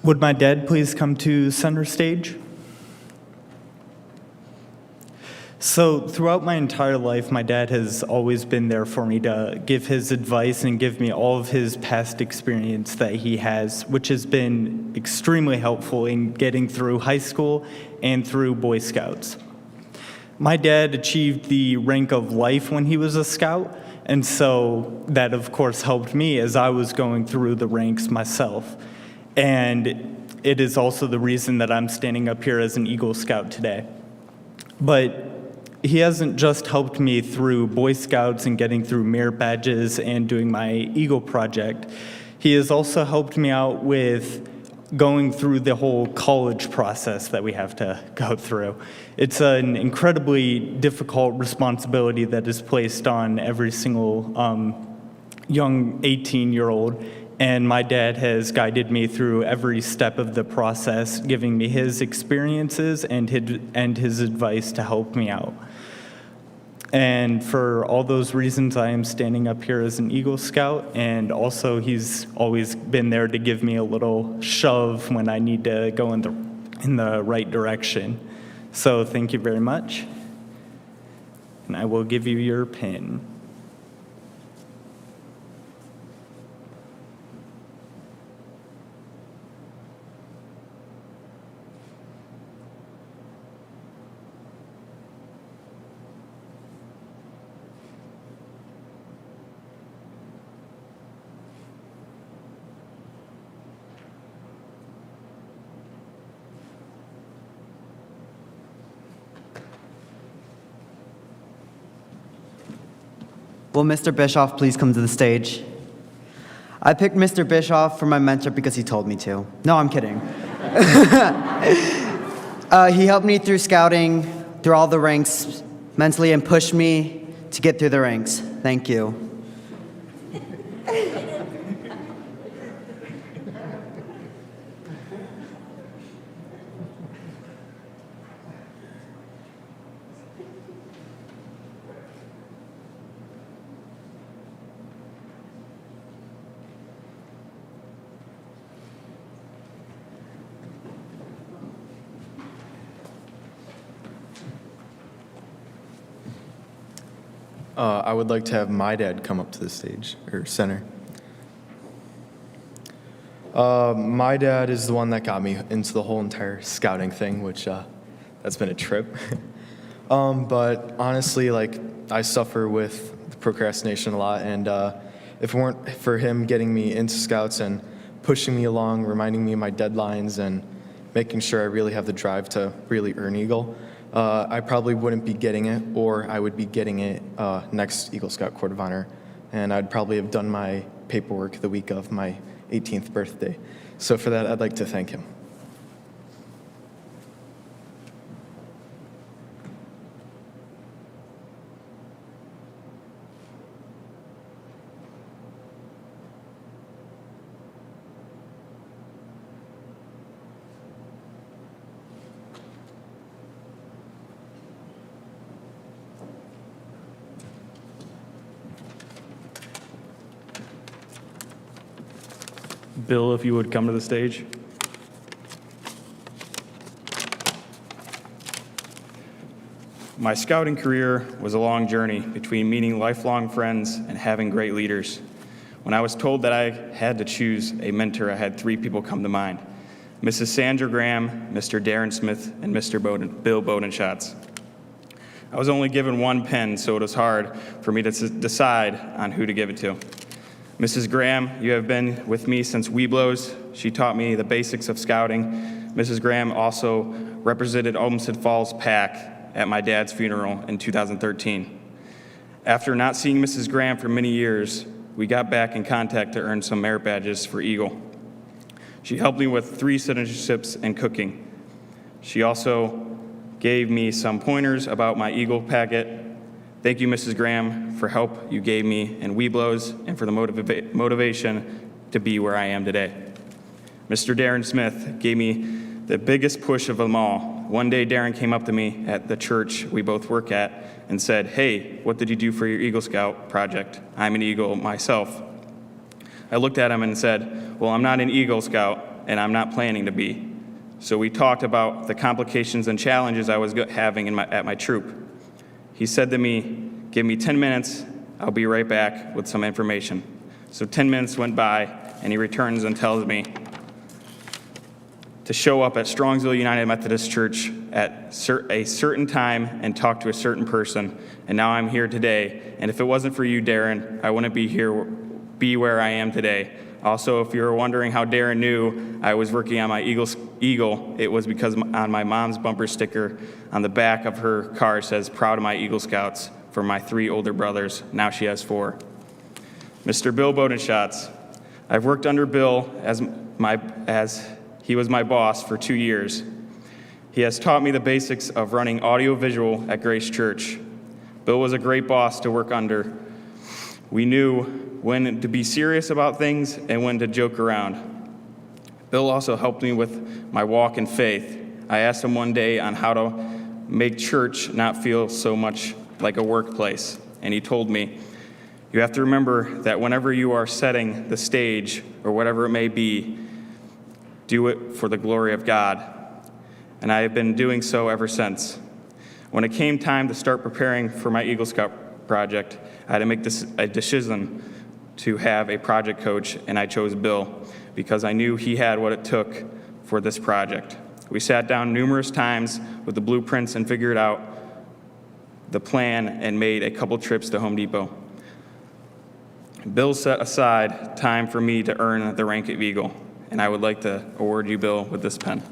Would my dad please come to center stage? So throughout my entire life, my dad has always been there for me to give his advice and give me all of his past experience that he has, which has been extremely helpful in getting through high school and through Boy Scouts. My dad achieved the rank of life when he was a scout, and so that of course helped me as I was going through the ranks myself. And it is also the reason that I'm standing up here as an Eagle Scout today. But he hasn't just helped me through Boy Scouts and getting through merit badges and doing my Eagle project. He has also helped me out with going through the whole college process that we have to go through. It's an incredibly difficult responsibility that is placed on every single young 18-year-old. And my dad has guided me through every step of the process, giving me his experiences and his advice to help me out. And for all those reasons, I am standing up here as an Eagle Scout, and also he's always been there to give me a little shove when I need to go in the right direction. So thank you very much, and I will give you your pin. Will Mr. Bischoff please come to the stage? I picked Mr. Bischoff for my mentor because he told me to. No, I'm kidding. He helped me through scouting, through all the ranks mentally, and pushed me to get through the ranks. Thank you. I would like to have my dad come up to the stage, or center. My dad is the one that got me into the whole entire scouting thing, which that's been a trip. But honestly, like, I suffer with procrastination a lot, and if it weren't for him getting me into scouts and pushing me along, reminding me of my deadlines, and making sure I really have the drive to really earn Eagle, I probably wouldn't be getting it, or I would be getting it next Eagle Scout Court of Honor, and I'd probably have done my paperwork the week of my 18th birthday. So for that, I'd like to thank him. Bill, if you would come to the stage. My scouting career was a long journey between meeting lifelong friends and having great leaders. When I was told that I had to choose a mentor, I had 3 people come to mind: Mrs. Sandra Graham, Mr. Darren Smith, and Mr. Bill Bodenshotz. I was only given 1 pen, so it was hard for me to decide on who to give it to. Mrs. Graham, you have been with me since Weeblos. She taught me the basics of scouting. Mrs. Graham also represented Olmsted Falls PAC at my dad's funeral in 2013. After not seeing Mrs. Graham for many years, we got back in contact to earn some merit badges for Eagle. She helped me with 3 citizenships and cooking. She also gave me some pointers about my Eagle packet. Thank you, Mrs. Graham, for help you gave me in Weeblos and for the motivation to be where I am today. Mr. Darren Smith gave me the biggest push of them all. One day, Darren came up to me at the church we both work at and said, "Hey, what did you do for your Eagle Scout project? I'm an Eagle myself." I looked at him and said, "Well, I'm not an Eagle Scout, and I'm not planning to be." So we talked about the complications and challenges I was having at my troop. He said to me, "Give me 10 minutes, I'll be right back with some information." So 10 minutes went by, and he returns and tells me to show up at Strongsville United Methodist Church at a certain time and talk to a certain person. And now I'm here today. And if it wasn't for you, Darren, I wouldn't be where I am today. Also, if you're wondering how Darren knew I was working on my Eagle, it was because on my mom's bumper sticker on the back of her car says, "Proud of my Eagle Scouts," for my 3 older brothers. Now she has 4. Mr. Bill Bodenshotz. I've worked under Bill as he was my boss for 2 years. He has taught me the basics of running audio-visual at Grace Church. Bill was a great boss to work under. We knew when to be serious about things and when to joke around. Bill also helped me with my walk in faith. I asked him one day on how to make church not feel so much like a workplace, and he told me, "You have to remember that whenever you are setting the stage or whatever it may be, do it for the glory of God." And I have been doing so ever since. When it came time to start preparing for my Eagle Scout project, I had to make a decision to have a project coach, and I chose Bill because I knew he had what it took for this project. We sat down numerous times with the blueprints and figured out the plan and made a couple trips to Home Depot. Bill set aside time for me to earn the rank of Eagle, and I would like to award you, Bill, with this pen.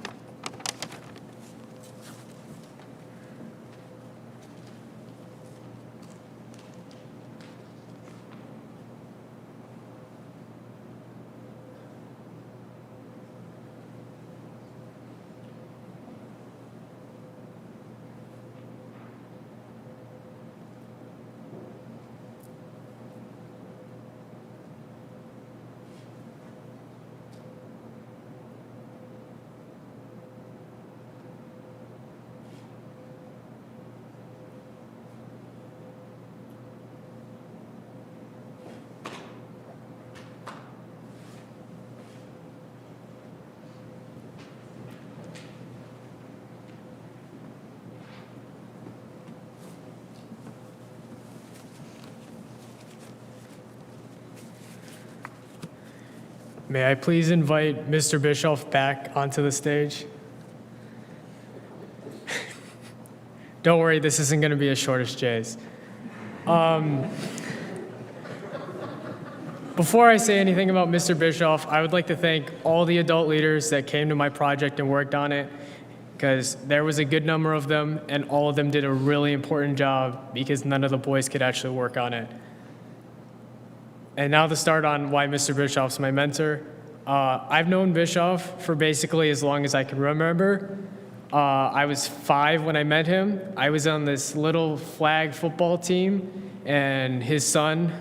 May I please invite Mr. Bischoff back onto the stage? Don't worry, this isn't going to be as short as Jay's. Before I say anything about Mr. Bischoff, I would like to thank all the adult leaders that came to my project and worked on it, because there was a good number of them, and all of them did a really important job because none of the boys could actually work on it. And now to start on why Mr. Bischoff's my mentor. I've known Bischoff for basically as long as I can remember. I was 5 when I met him. I was on this little flag football team, and his son,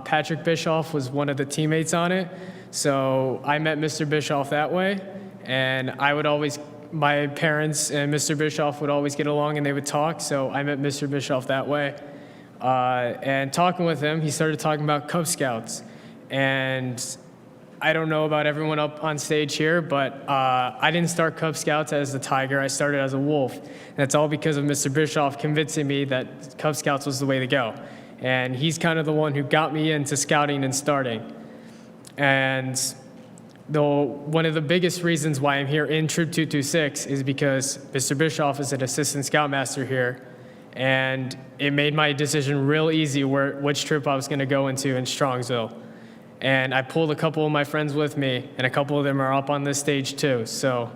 Patrick Bischoff, was one of the teammates on it. So I met Mr. Bischoff that way, and my parents and Mr. Bischoff would always get along and they would talk, so I met Mr. Bischoff that way. And talking with him, he started talking about Cub Scouts. And I don't know about everyone up on stage here, but I didn't start Cub Scouts as a tiger. I started as a wolf. And that's all because of Mr. Bischoff convincing me that Cub Scouts was the way to go. And he's kind of the one who got me into scouting and starting. And one of the biggest reasons why I'm here in Troop 226 is because Mr. Bischoff is an assistant scoutmaster here. And it made my decision real easy which troop I was going to go into in Strongsville. And I pulled a couple of my friends with me, and a couple of them are up on this stage too. So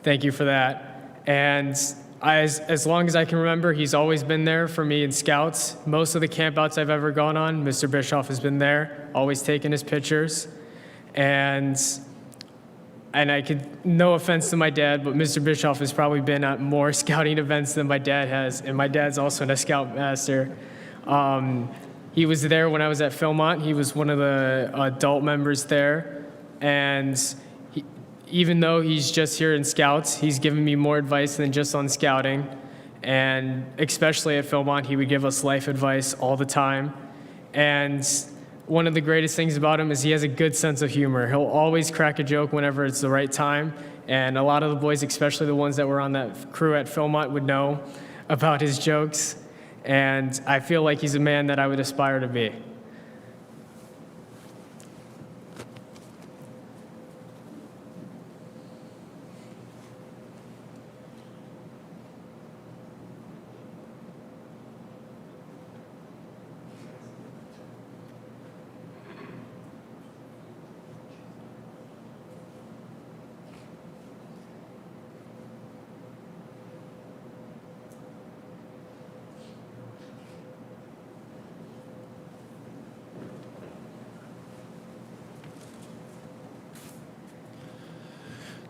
thank you for that. And as long as I can remember, he's always been there for me in scouts. Most of the campouts I've ever gone on, Mr. Bischoff has been there, always taking his pictures. And I could, no offense to my dad, but Mr. Bischoff has probably been at more scouting events than my dad has, and my dad's also a scoutmaster. He was there when I was at Philmont. He was one of the adult members there. And even though he's just here in Scouts, he's given me more advice than just on scouting. And especially at Philmont, he would give us life advice all the time. And one of the greatest things about him is he has a good sense of humor. He'll always crack a joke whenever it's the right time. And a lot of the boys, especially the ones that were on that crew at Philmont, would know about his jokes. And I feel like he's a man that I would aspire to be.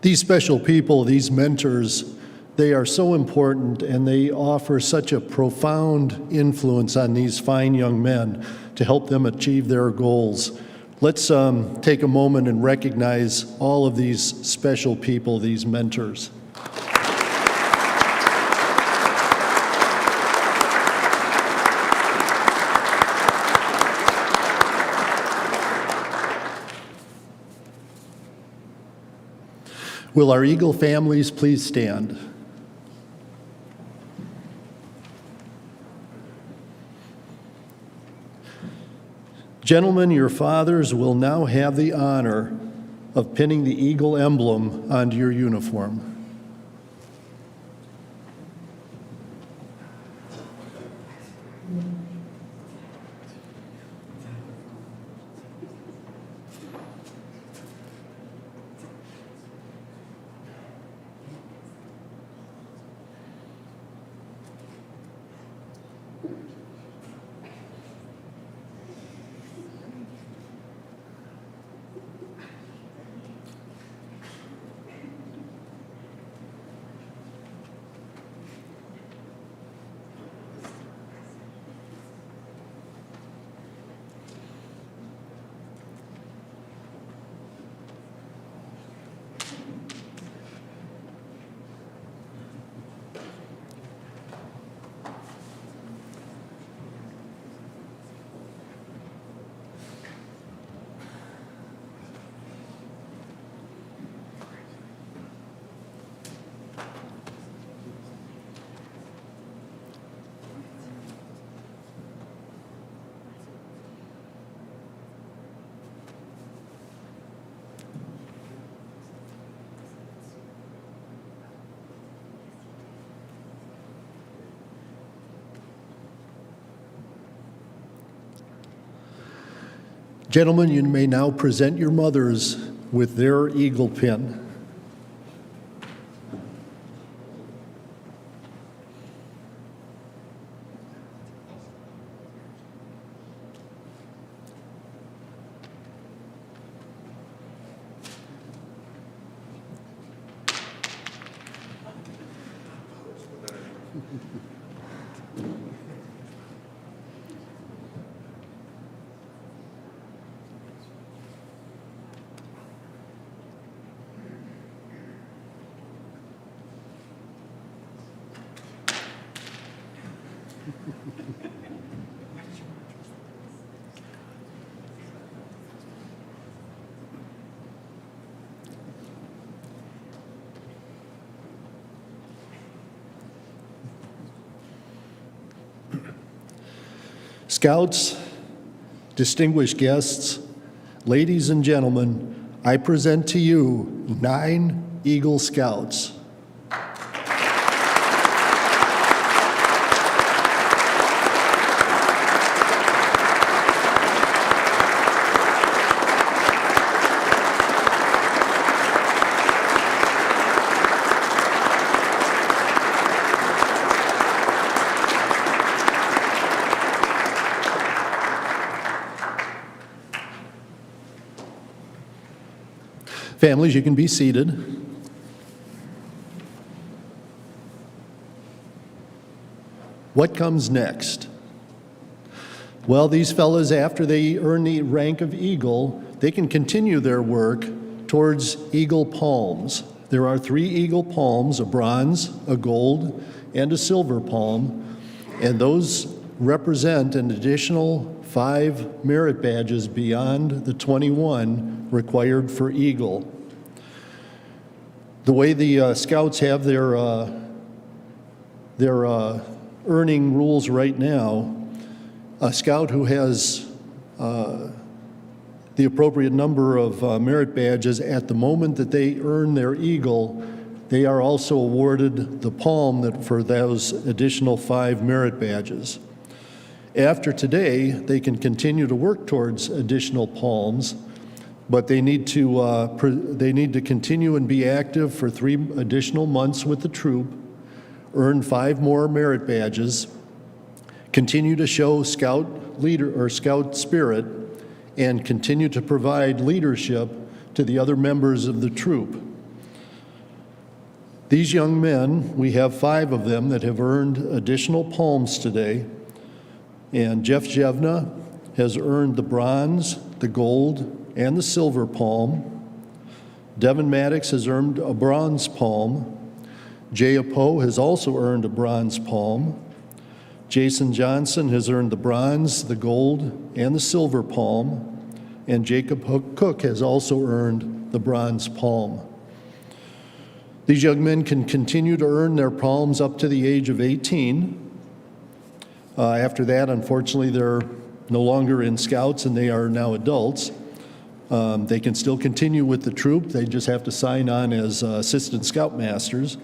These special people, these mentors, they are so important, and they offer such a profound influence on these fine young men to help them achieve their goals. Let's take a moment and recognize all of these special people, these mentors. Will our Eagle families please stand? Gentlemen, your fathers will now have the honor of pinning the Eagle emblem onto your uniform. Gentlemen, you may now present your mothers with their Eagle pin. Scouts, distinguished guests, ladies and gentlemen, I present to you 9 Eagle Scouts. Families, you can be seated. What comes next? Well, these fellas, after they earn the rank of Eagle, they can continue their work towards Eagle Palms. There are 3 Eagle Palms, a bronze, a gold, and a silver palm, and those represent an additional 5 merit badges beyond the 21 required for Eagle. The way the Scouts have their earning rules right now, a Scout who has the appropriate number of merit badges at the moment that they earn their Eagle, they are also awarded the palm for those additional 5 merit badges. After today, they can continue to work towards additional palms, but they need to continue and be active for 3 additional months with the troop, earn 5 more merit badges, continue to show Scout leader or Scout spirit, and continue to provide leadership to the other members of the troop. These young men, we have 5 of them that have earned additional palms today. And Jeff Jabnow has earned the bronze, the gold, and the silver palm. Devin Maddox has earned a bronze palm. Jay Apo has also earned a bronze palm. Jason Johnson has earned the bronze, the gold, and the silver palm. And Jacob Cook has also earned the bronze palm. These young men can continue to earn their palms up to the age of 18. After that, unfortunately, they're no longer in Scouts and they are now adults. They can still continue with the troop. They just have to sign on as assistant scoutmasters.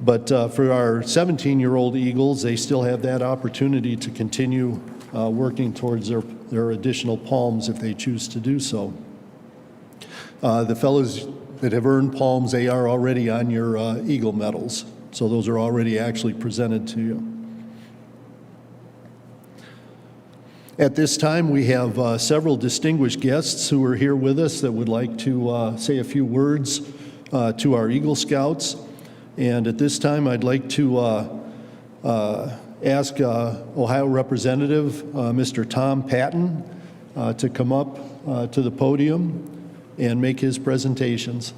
But for our 17-year-old Eagles, they still have that opportunity to continue working towards their additional palms if they choose to do so. The fellows that have earned palms, they are already on your Eagle medals. So those are already actually presented to you. At this time, we have several distinguished guests who are here with us that would like to say a few words to our Eagle Scouts. And at this time, I'd like to ask Ohio Representative Mr. Tom Patton to come up to the podium and make his presentations.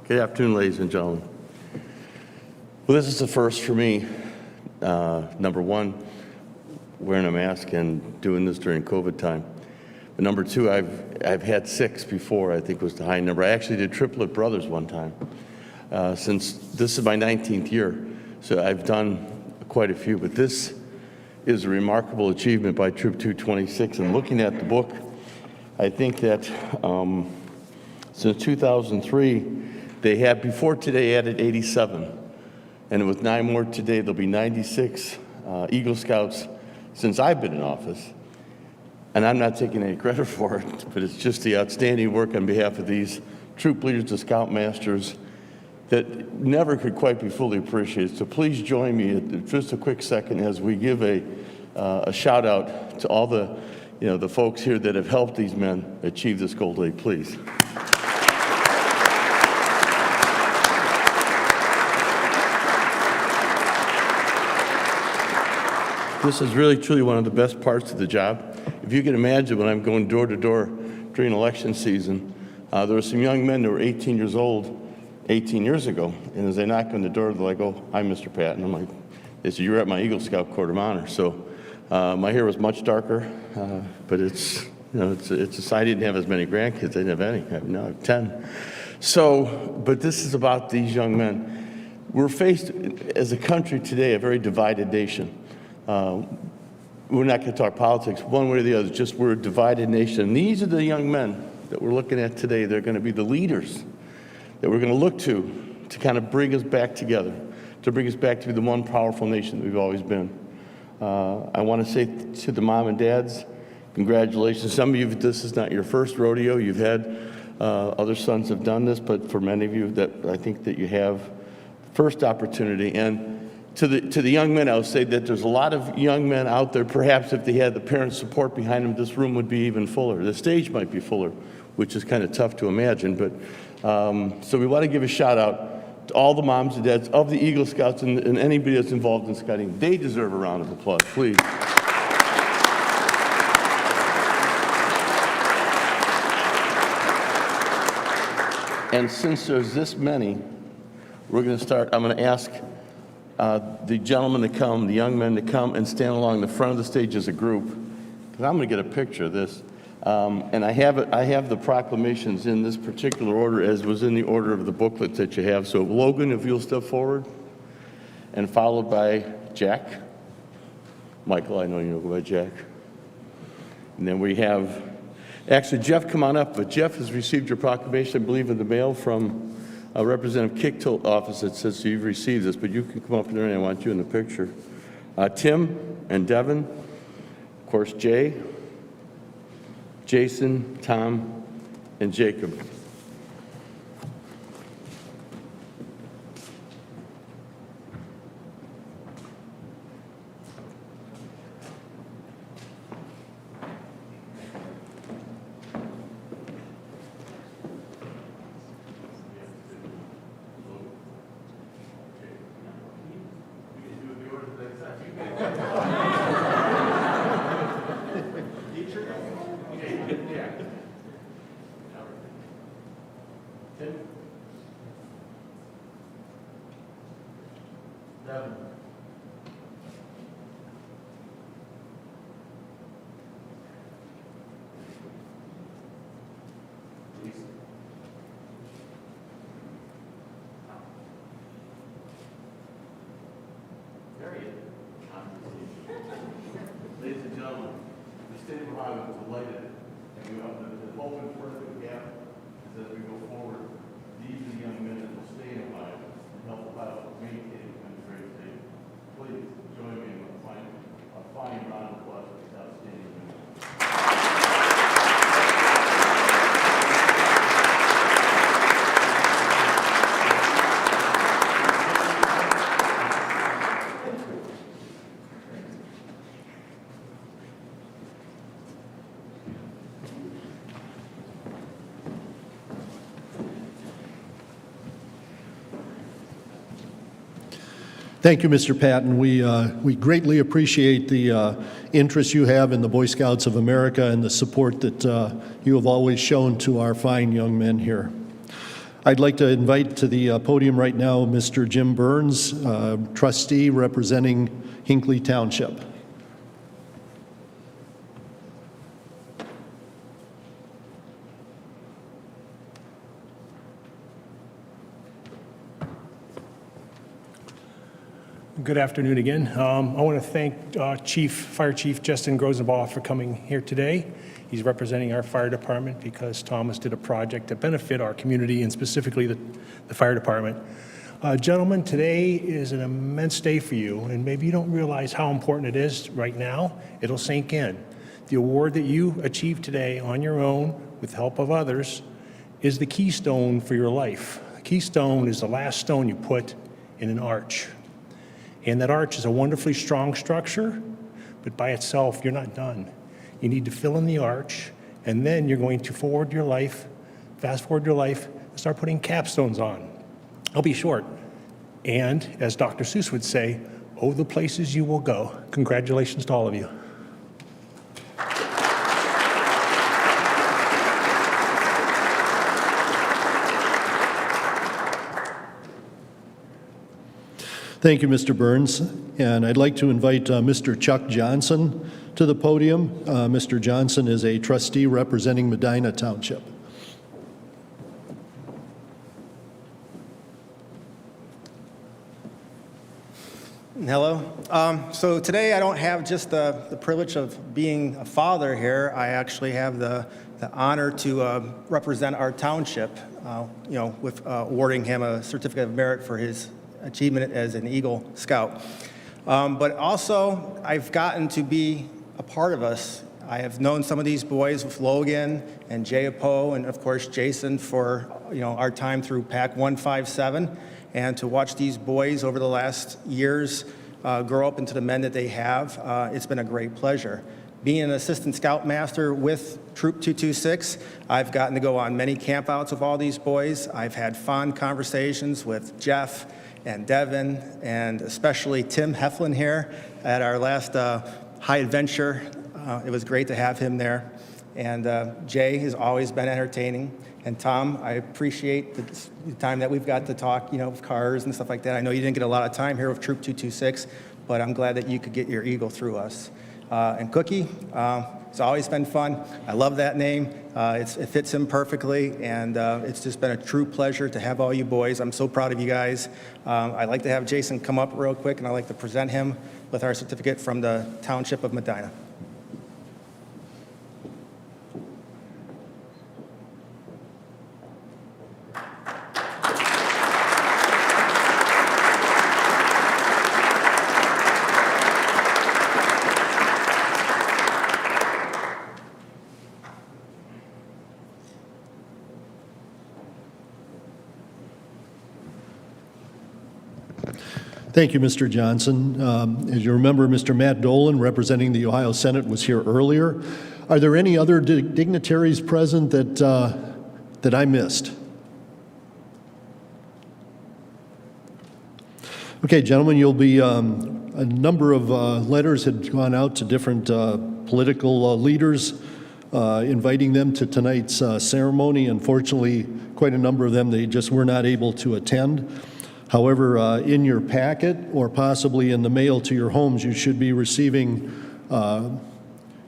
Good afternoon, ladies and gentlemen. Well, this is the first for me. Number one, wearing a mask and doing this during COVID time. But number two, I've had 6 before, I think was the high number. I actually did triplet brothers one time. Since this is my 19th year, so I've done quite a few. But this is a remarkable achievement by Troop 226. And looking at the book, I think that since 2003, they have, before today, added 87. And with 9 more today, there'll be 96 Eagle Scouts since I've been in office. And I'm not taking any credit for it, but it's just the outstanding work on behalf of these troop leaders, the Scoutmasters, that never could quite be fully appreciated. So please join me at just a quick second as we give a shout out to all the folks here that have helped these men achieve this gold day, please. This is really, truly one of the best parts of the job. If you can imagine, when I'm going door to door during election season, there were some young men that were 18 years old 18 years ago, and as they knock on the door, they're like, "Oh, I'm Mr. Patton." I'm like, they said, "You're at my Eagle Scout Court of Honor." So My hair was much darker, but it's I didn't have as many grandkids. I didn't have any. Now I have 10. So, but this is about these young men. We're faced, as a country today, a very divided nation. We're not going to talk politics one way or the other, just we're a divided nation. And these are the young men that we're looking at today. They're going to be the leaders that we're going to look to kind of bring us back together, to bring us back to be the one powerful nation that we've always been. I want to say to the mom and dads, congratulations. Some of you, this is not your first rodeo. You've had other sons have done this, but for many of you, that I think that you have first opportunity. And to the young men, I would say that there's a lot of young men out there. Perhaps if they had the parents' support behind them, this room would be even fuller. The stage might be fuller, which is kind of tough to imagine. But so we want to give a shout out to all the moms and dads of the Eagle Scouts and anybody that's involved in scouting. They deserve a round of applause, please. And since there's this many, we're going to start. I'm going to ask the gentlemen to come, the young men to come and stand along the front of the stage as a group, because I'm going to get a picture of this. And I have the proclamations in this particular order, as was in the order of the booklet that you have. So Logan, if you'll step forward, and followed by Jack. Michael, I know you know by Jack. And then we have, actually, Jeff, come on up. But Jeff has received your proclamation, I believe, in the mail from Representative Kicktilt's office that says you've received this, but you can come up there and I want you in the picture. Tim and Devin, of course, Jay, Jason, Tom, and Jacob. Ladies and gentlemen, the state of Ohio is delighted, and we have the hope and prayer that we have is as we go forward, these are the young men that will stay in Ohio and help Ohio maintain the great state. Please join me in a fine round of applause for these outstanding men. Thank you, Mr. Patton. We greatly appreciate the interest you have in the Boy Scouts of America and the support that you have always shown to our fine young men here. I'd like to invite to the podium right now Mr. Jim Burns, trustee representing Hinckley Township. Good afternoon again. I want to thank Fire Chief Justin Grosenbaugh for coming here today. He's representing our fire department because Thomas did a project to benefit our community and specifically the fire department. Gentlemen, today is an immense day for you, and maybe you don't realize how important it is right now. It'll sink in. The award that you achieved today on your own with the help of others is the keystone for your life. The keystone is the last stone you put in an arch. And that arch is a wonderfully strong structure, but by itself, you're not done. You need to fill in the arch, and then you're going to fast forward your life, and start putting capstones on. I'll be short. And as Dr. Seuss would say, oh, the places you will go. Congratulations to all of you. Thank you, Mr. Burns. And I'd like to invite Mr. Chuck Johnson to the podium. Mr. Johnson is a trustee representing Medina Township. Hello. So today I don't have just the privilege of being a father here. I actually have the honor to represent our township, with awarding him a certificate of merit for his achievement as an Eagle Scout. But also, I've gotten to be a part of us. I have known some of these boys with Logan and J Heflin and of course Jason for our time through PAC 157. And to watch these boys over the last years grow up into the men that they have, it's been a great pleasure. Being an assistant scoutmaster with Troop 226, I've gotten to go on many campouts with all these boys. I've had fond conversations with Jeff and Devin, and especially Tim Heflin here at our last high adventure. It was great to have him there. And Jay has always been entertaining. And Tom, I appreciate the time that we've got to talk, cars and stuff like that. I know you didn't get a lot of time here with Troop 226, but I'm glad that you could get your Eagle through us. And Cookie, it's always been fun. I love that name. It fits him perfectly, and it's just been a true pleasure to have all you boys. I'm so proud of you guys. I'd like to have Jason come up real quick, and I'd like to present him with our certificate from the Township of Medina. Thank you, Mr. Johnson. As you remember, Mr. Matt Dolan, representing the Ohio Senate, was here earlier. Are there any other dignitaries present that I missed? Okay, gentlemen, you'll be, a number of letters had gone out to different political leaders inviting them to tonight's ceremony. Unfortunately, quite a number of them, they just were not able to attend. However, in your packet or possibly in the mail to your homes, you should be receiving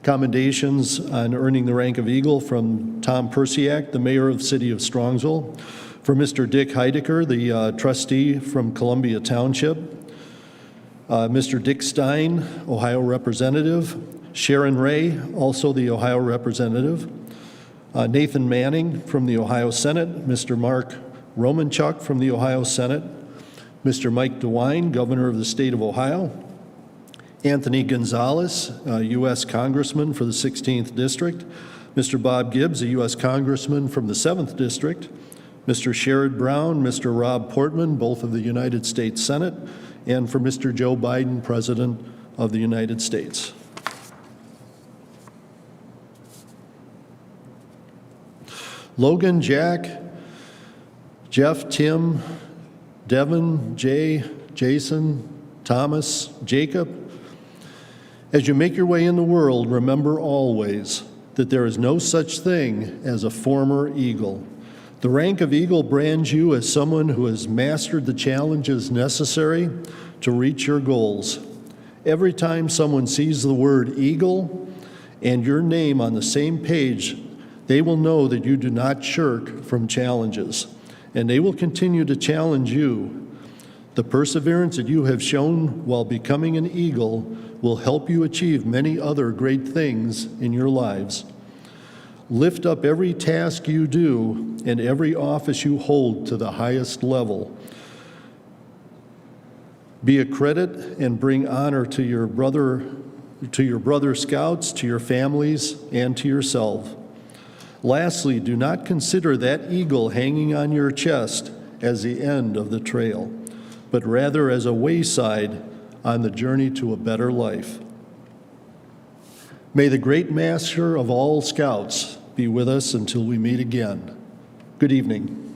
commendations on earning the rank of Eagle from Tom Persiak, the mayor of the city of Strongsville, for Mr. Dick Heidecker, the trustee from Columbia Township, Mr. Dick Stein, Ohio representative, Sharon Ray, also the Ohio representative, Nathan Manning from the Ohio Senate, Mr. Mark Romanchuk from the Ohio Senate, Mr. Mike DeWine, governor of the state of Ohio, Anthony Gonzalez, U.S. congressman for the 16th district, Mr. Bob Gibbs, a U.S. congressman from the 7th district, Mr. Sherrod Brown, Mr. Rob Portman, both of the United States Senate, and for Mr. Joe Biden, President of the United States. Logan, Jack, Jeff, Tim, Devin, Jay, Jason, Thomas, Jacob. As you make your way in the world, remember always that there is no such thing as a former Eagle. The rank of Eagle brands you as someone who has mastered the challenges necessary to reach your goals. Every time someone sees the word Eagle and your name on the same page, they will know that you do not shirk from challenges, and they will continue to challenge you. The perseverance that you have shown while becoming an Eagle will help you achieve many other great things in your lives. Lift up every task you do and every office you hold to the highest level. Be a credit and bring honor to your brother scouts, to your families, and to yourself. Lastly, do not consider that eagle hanging on your chest as the end of the trail, but rather as a wayside on the journey to a better life. May the great master of all scouts be with us until we meet again. Good evening.